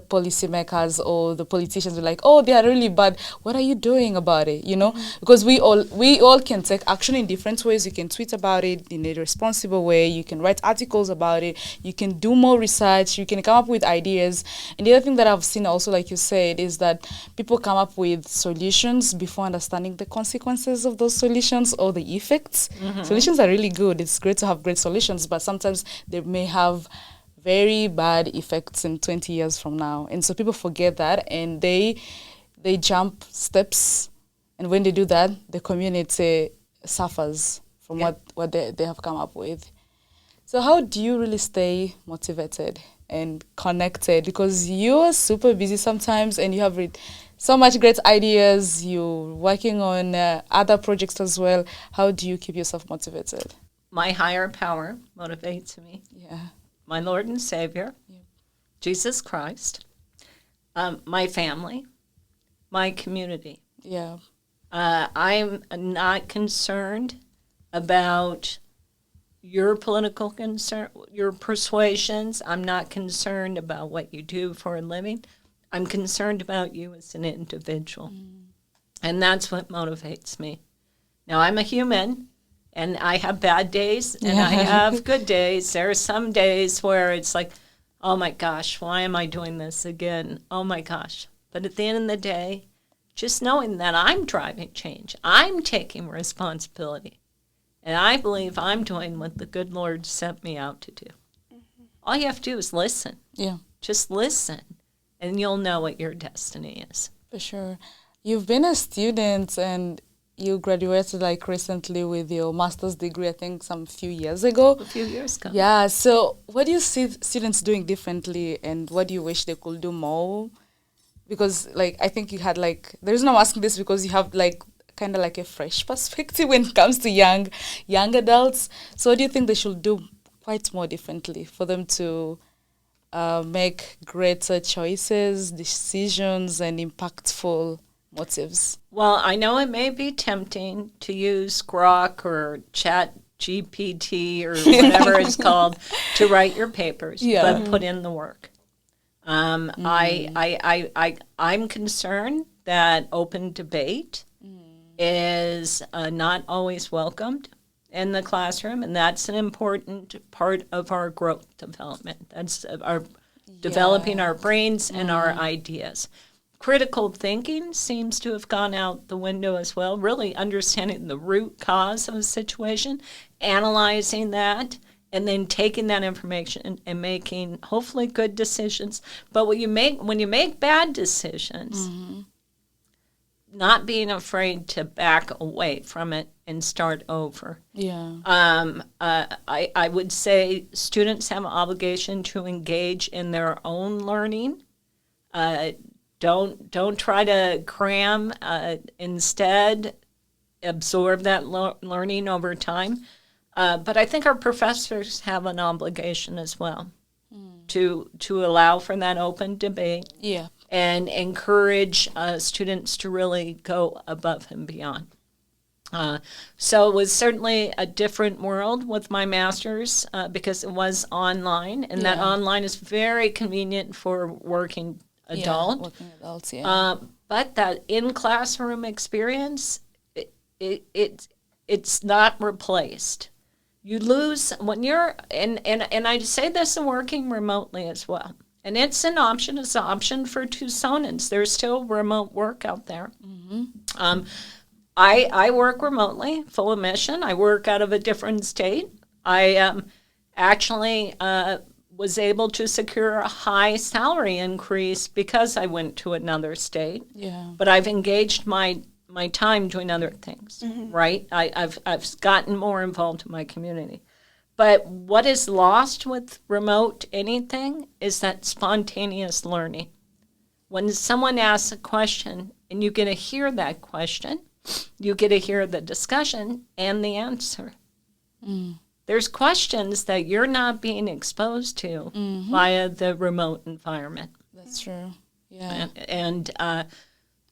policymakers or the politicians. Are like, oh, they are really bad. What are you doing about it? You know, because we all can take action in different ways. You can tweet about it in a responsible way. You can write articles about it. You can do more research. You can come up with ideas. And the other thing that I've seen also, like you said, is that people come up with solutions before understanding the consequences of those solutions or the effects. Solutions are really good. It's great to have great solutions, but sometimes they may have very bad effects in 20 years from now. And so people forget that, and they jump steps. And when they do that, the community suffers from what they have come up with. So how do you really stay motivated and connected? Because you're super busy sometimes, and you have so much great ideas. You're working on other projects as well. How do you keep yourself motivated? My higher power motivates me. Yeah. My Lord and Savior, Jesus Christ, my family, my community. Yeah. I'm not concerned about your political concern, your persuasions. I'm not concerned about what you do for a living. I'm concerned about you as an individual. And that's what motivates me. Now, I'm a human. And I have bad days, and I have good days. There are some days where it's like, oh, my gosh, why am I doing this again? Oh, my gosh. But at the end of the day, just knowing that I'm driving change, I'm taking responsibility, and I believe I'm doing what the good Lord sent me out to do. All you have to do is listen. Yeah. Just listen, and you'll know what your destiny is. For sure. You've been a student, and you graduated like recently with your master's degree, I think some few years ago. A few years ago. Yeah. So what do you see students doing differently, and what do you wish they could do more? Because like I think you had like, the reason I'm asking this because you have like kind of like a fresh perspective when it comes to young adults. So what do you think they should do quite more differently for them to make greater choices, decisions, and impactful motives? Well, I know it may be tempting to use Grok or Chat GPT or whatever it's called to write your papers, but put in the work. I'm concerned that open debate is not always welcomed in the classroom, and that's an important part of our growth development. That's our developing our brains and our ideas. Critical thinking seems to have gone out the window as well, really understanding the root cause of a situation, analyzing that, and then taking that information and making hopefully good decisions. But when you make bad decisions, not being afraid to back away from it and start over. Yeah. I would say students have an obligation to engage in their own learning. Don't try to cram. Instead, absorb that learning over time. But I think our professors have an obligation as well to allow for that open debate. Yeah. And encourage students to really go above and beyond. So it was certainly a different world with my master's because it was online, and that online is very convenient for working adult. Yeah, working adults, yeah. But that in-classroom experience, it's not replaced. You lose when you're, and I say this in working remotely as well. And it's an option. It's an option for Tucsonans. There's still remote work out there. Mm-hmm. I work remotely, full admission. I work out of a different state. I actually was able to secure a high salary increase because I went to another state. Yeah. But I've engaged my time doing other things, right? I've gotten more involved in my community. But what is lost with remote anything is that spontaneous learning. When someone asks a question and you get to hear that question, you get to hear the discussion and the answer. There's questions that you're not being exposed to via the remote environment. That's true. Yeah. And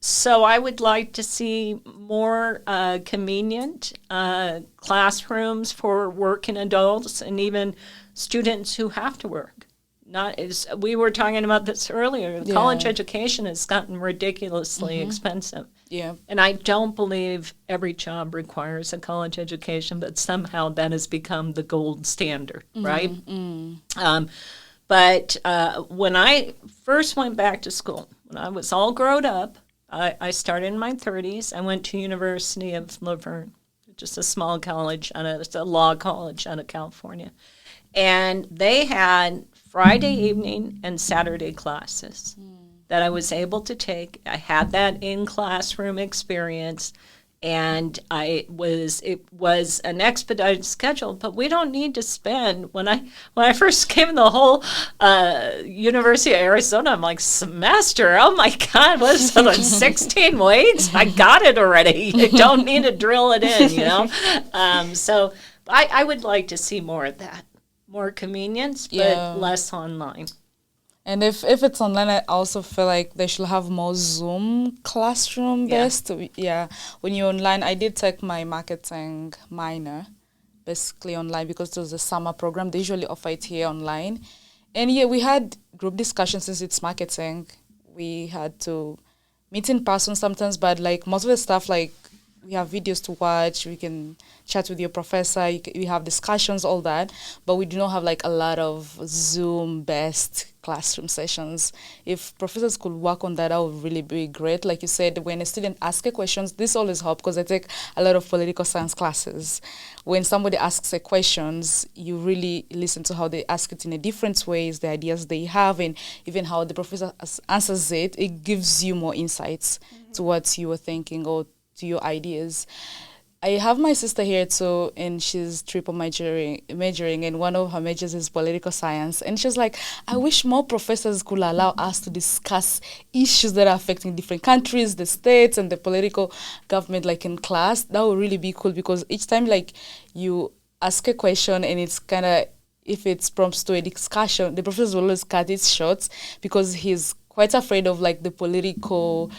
so I would like to see more convenient classrooms for working adults and even students who have to work. Not as we were talking about this earlier. Yeah. College education has gotten ridiculously expensive. Yeah. And I don't believe every job requires a college education, but somehow that has become the gold standard, right? But when I first went back to school, when I was all grown up, I started in my 30s. I went to University of Laverne, just a small college, it's a law college out of California. And they had Friday evening and Saturday classes that I was able to take. I had that in-classroom experience, and it was an expedited schedule, but we don't need to spend, when I first came in the whole University of Arizona, I'm like, semester, oh my God, what is it, like 16 weeks? I got it already. You don't need to drill it in, you know? So I would like to see more of that, more convenience, but less online. And if it's online, I also feel like they should have more Zoom classroom based. Yeah. When you're online, I did take my marketing minor basically online because it was a summer program. They usually offer it here online. And yeah, we had group discussions since it's marketing. We had to meet in person sometimes, but like most of the stuff, like we have videos to watch, we can chat with your professor, we have discussions, all that, but we do not have like a lot of Zoom-based classroom sessions. If professors could work on that, that would really be great. Like you said, when a student asks a question, this always helps because I take a lot of political science classes. When somebody asks a questions, you really listen to how they ask it in a different ways, the ideas they have, and even how the professor answers it. It gives you more insights to what you were thinking or to your ideas. I have my sister here too, and she's triple majoring, and one of her majors is political science. And she's like, I wish more professors could allow us to discuss issues that are affecting different countries, the states, and the political government, like in class. That would really be cool because each time, like, you ask a question and it's kind of, if it's prompts to a discussion, the professor will always cut it short because he's quite afraid of, like, the political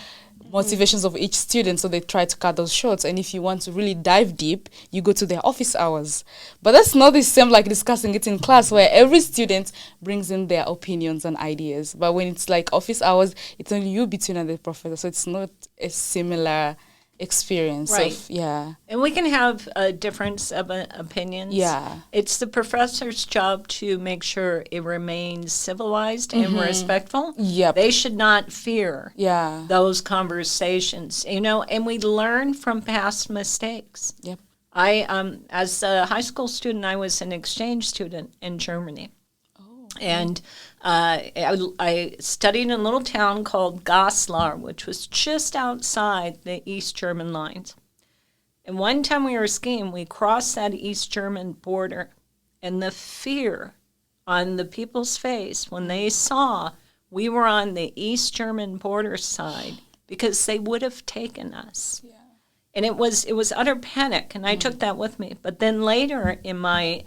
motivations of each student, so they try to cut those short. And if you want to really dive deep, you go to their office hours. But that's not the same like discussing it in class where every student brings in their opinions and ideas. But when it's like office hours, it's only you between and the professor, so it's not a similar experience. Right. And we can have a difference of opinions. Yeah. It's the professor's job to make sure it remains civilized and respectful. Yep. They should not fear Yeah. those conversations, you know, and we learn from past mistakes. Yep. I, as a high school student, I was an exchange student in Germany. Oh. And I studied in a little town called Goslar, which was just outside the East German lines. And one time we were skiing, we crossed that East German border, and the fear on the people's face when they saw we were on the East German border side, because they would have taken us. Yeah. And it was utter panic, and I took that with me. But then later in my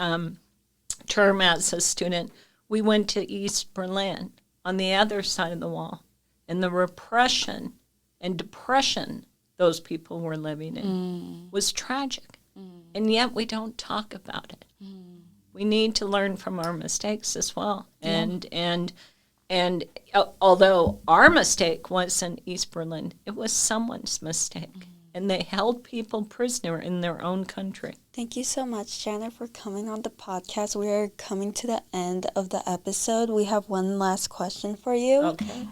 term as a student, we went to East Berlin on the other side of the wall, and the repression and depression those people were living in was tragic. And yet we don't talk about it. We need to learn from our mistakes as well. And although our mistake wasn't East Berlin, it was someone's mistake. And they held people prisoner in their own country. Thank you so much, Janet, for coming on the podcast. We are coming to the end of the episode. We have one last question for you. Okay.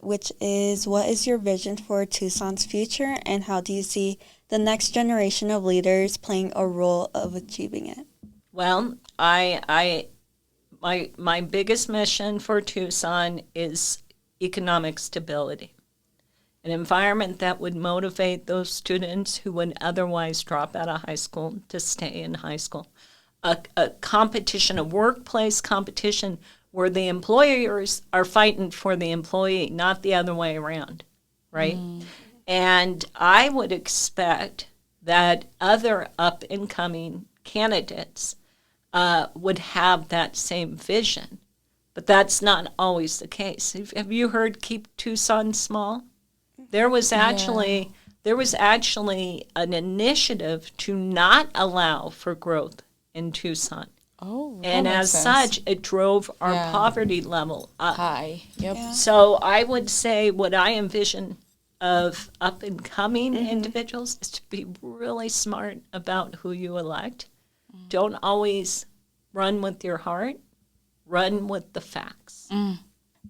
Which is, what is your vision for Tucson's future, and how do you see the next generation of leaders playing a role of achieving it? Well, my biggest mission for Tucson is economic stability. An environment that would motivate those students who would otherwise drop out of high school to stay in high school. A competition, a workplace competition where the employers are fighting for the employee, not the other way around, right? And I would expect that other up-and-coming candidates would have that same vision. But that's not always the case. Have you heard Keep Tucson Small? There was actually an initiative to not allow for growth in Tucson. Oh, and as such, it drove our poverty level up. High. Yep. Yeah. So I would say what I envision of up-and-coming individuals is to be really smart about who you elect. Don't always run with your heart. Run with the facts.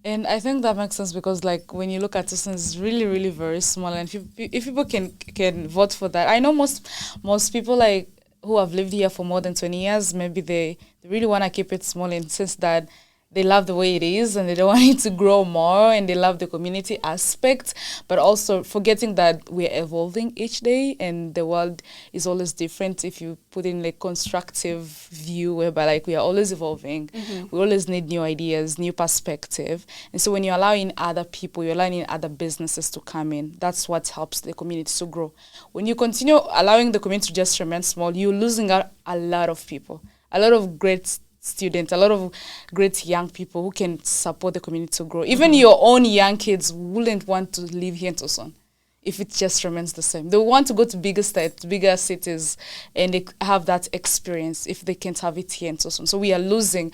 And I think that makes sense because, like, when you look at Tucson, it's really, really very small. And if people can vote for that, I know most people, like, who have lived here for more than 20 years, maybe they really want to keep it small in the sense that they love the way it is and they don't want it to grow more, and they love the community aspect, but also forgetting that we're evolving each day and the world is always different. If you put in like constructive view whereby like we are always evolving, we always need new ideas, new perspective. And so when you're allowing other people, you're allowing other businesses to come in, that's what helps the community to grow. When you continue allowing the community to just remain small, you're losing out a lot of people, a lot of great students, a lot of great young people who can support the community to grow. Even your own young kids wouldn't want to live here in Tucson if it just remains the same. They want to go to bigger states, bigger cities, and they have that experience if they can't have it here in Tucson. So we are losing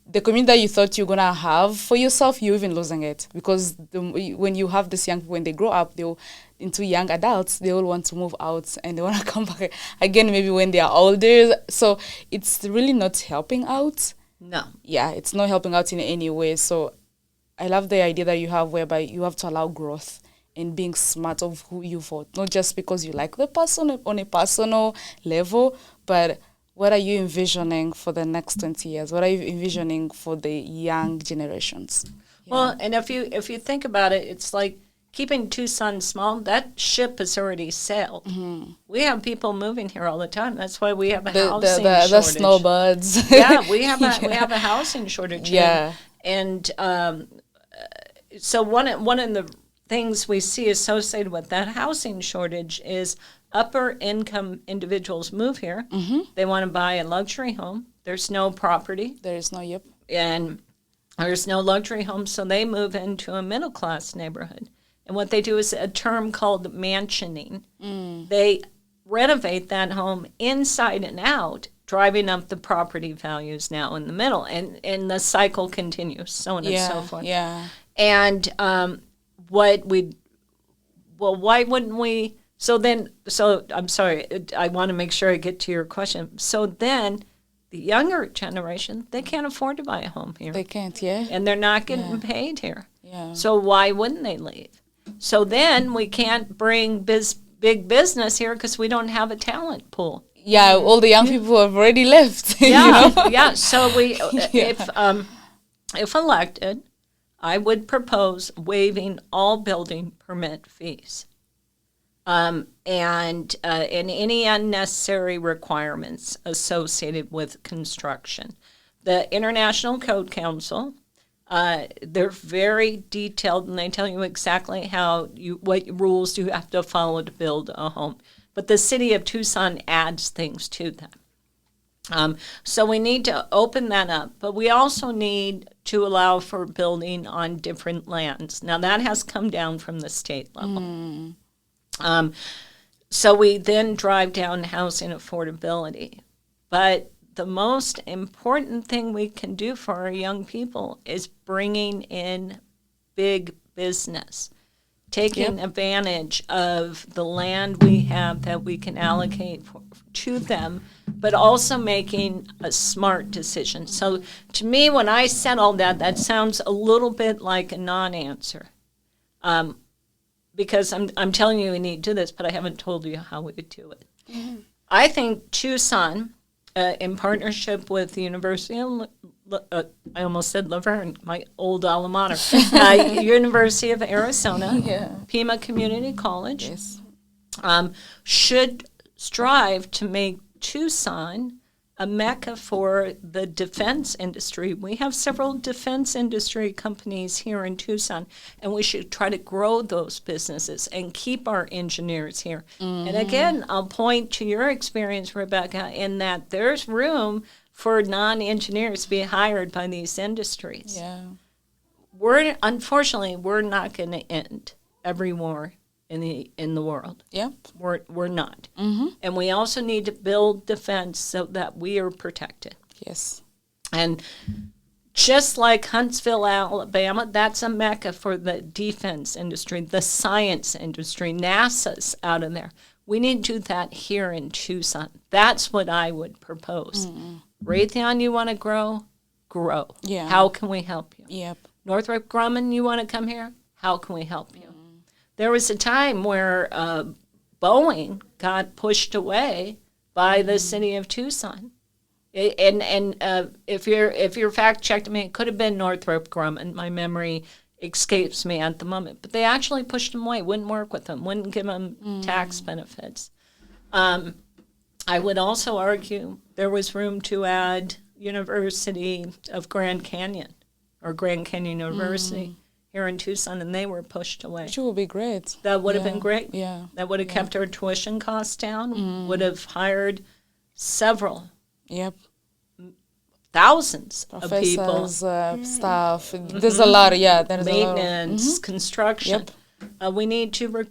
the community that you thought you're going to have for yourself. You're even losing it because when you have this young people, when they grow up, they'll into young adults, they all want to move out and they want to come back again maybe when they are older. So it's really not helping out. No. Yeah, it's not helping out in any way. So I love the idea that you have whereby you have to allow growth and being smart of who you vote, not just because you like the person on a personal level, but what are you envisioning for the next 20 years? What are you envisioning for the young generations? Yeah. Well, and if you think about it, it's like keeping Tucson small, that ship has already sailed. We have people moving here all the time. That's why we have a housing shortage. The snowbirds. Yeah, we have a housing shortage. Yeah. And so one of the things we see associated with that housing shortage is upper income individuals move here. They want to buy a luxury home. There's no property. There is no, yep. And there's no luxury home, so they move into a middle class neighborhood. And what they do is a term called mansioning. They renovate that home inside and out, driving up the property values now in the middle. And the cycle continues, so on and so forth. Yeah. And why wouldn't we? So I'm sorry, I want to make sure I get to your question. So then the younger generation, they can't afford to buy a home here. They can't, yeah. And they're not getting paid here. Yeah. So why wouldn't they leave? So then we can't bring big business here because we don't have a talent pool. Yeah, all the young people have already left. Yeah, You know? yeah. So if elected, I would propose waiving all building permit fees, and any unnecessary requirements associated with construction. The International Code Council, they're very detailed, and they tell you exactly what rules you have to follow to build a home. But the city of Tucson adds things to them. So we need to open that up, but we also need to allow for building on different lands. Now that has come down from the state level. So we then drive down housing affordability. But the most important thing we can do for our young people is bringing in big business, taking advantage of the land we have that we can allocate to them, but also making a smart decision. So to me, when I said all that, that sounds a little bit like a non-answer. Because I'm telling you we need to do this, but I haven't told you how we would do it. Mm-hmm. I think Tucson, in partnership with the University of, I almost said Laverne, my old alma mater, University of Arizona, Pima Community College, should strive to make Tucson a mecca for the defense industry. We have several defense industry companies here in Tucson, and we should try to grow those businesses and keep our engineers here. Mm-hmm. And again, I'll point to your experience, Rebecca, in that there's room for non-engineers to be hired by these industries. Yeah. Unfortunately, we're not going to end every war in the world. Yep. We're not. Mm-hmm. And we also need to build defense so that we are protected. Yes. And just like Huntsville, Alabama, that's a mecca for the defense industry, the science industry. NASA's out of there. We need to do that here in Tucson. That's what I would propose. Mm-hmm. Raytheon, you want to grow? Grow. Yeah. How can we help you? Yep. Northrop Grumman, you want to come here? How can we help you? There was a time where Boeing got pushed away by the city of Tucson, and if you're fact checked me, it could have been Northrop Grumman. My memory escapes me at the moment, but they actually pushed them away. Wouldn't work with them. Wouldn't give them tax benefits. I would also argue there was room to add University of Grand Canyon or Grand Canyon University. Here in Tucson, and they were pushed away. Which would be great. That would have been great. Yeah. That would have kept our tuition costs down, would have hired several, thousands of people. Staff. There's a lot, there's maintenance, construction. Yep. We need to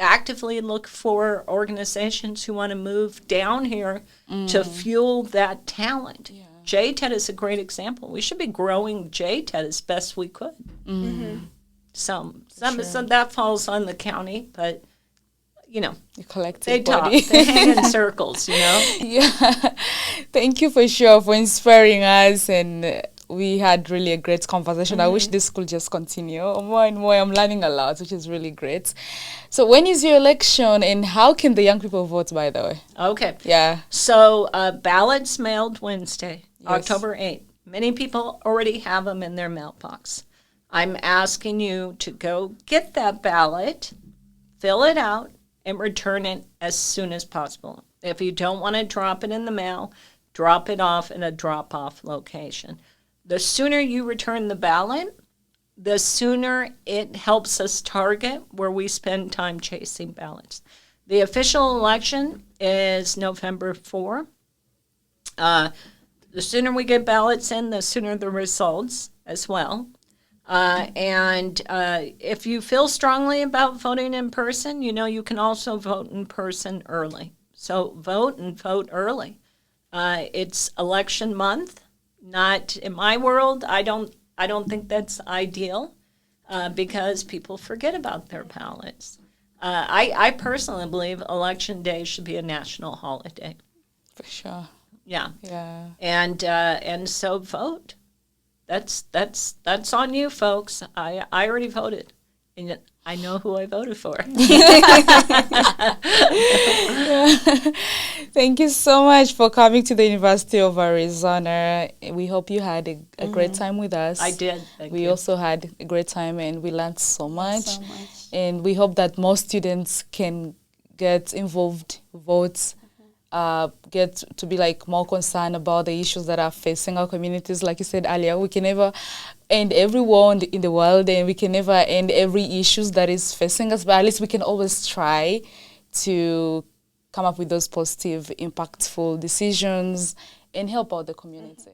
actively look for organizations who want to move down here to fuel that talent. Yeah. JTED is a great example. We should be growing JTED as best we could. Mm-hmm. So that falls on the county, but, the collective body. They hang in circles, Yeah. Thank you for inspiring us, and we had really a great conversation. I wish this could just continue more and more. I'm learning a lot, which is really great. So when is your election, and how can the young people vote, by the way? Okay. Yeah. So ballots mailed Wednesday, October 8th. Many people already have them in their mailbox. I'm asking you to go get that ballot, fill it out, and return it as soon as possible. If you don't want to drop it in the mail, drop it off in a drop-off location. The sooner you return the ballot, the sooner it helps us target where we spend time chasing ballots. The official election is November 4. The sooner we get ballots in, the sooner the results as well. And if you feel strongly about voting in person, you can also vote in person early. So vote and vote early. It's election month. Not in my world. I don't think that's ideal because people forget about their ballots. I personally believe Election Day should be a national holiday. For sure. Yeah. Yeah. And so vote. That's on you, folks. I already voted. And I know who I voted for. Thank you so much for coming to the University of Arizona. We hope you had a great time with us. I did. Thank We you. also had a great time and we learned so much. So much. And we hope that more students can get involved, vote, get to be like more concerned about the issues that are facing our communities. Like you said earlier, we can never end every war in the world, and we can never end every issues that is facing us, but at least we can always try to come up with those positive, impactful decisions and help out the community.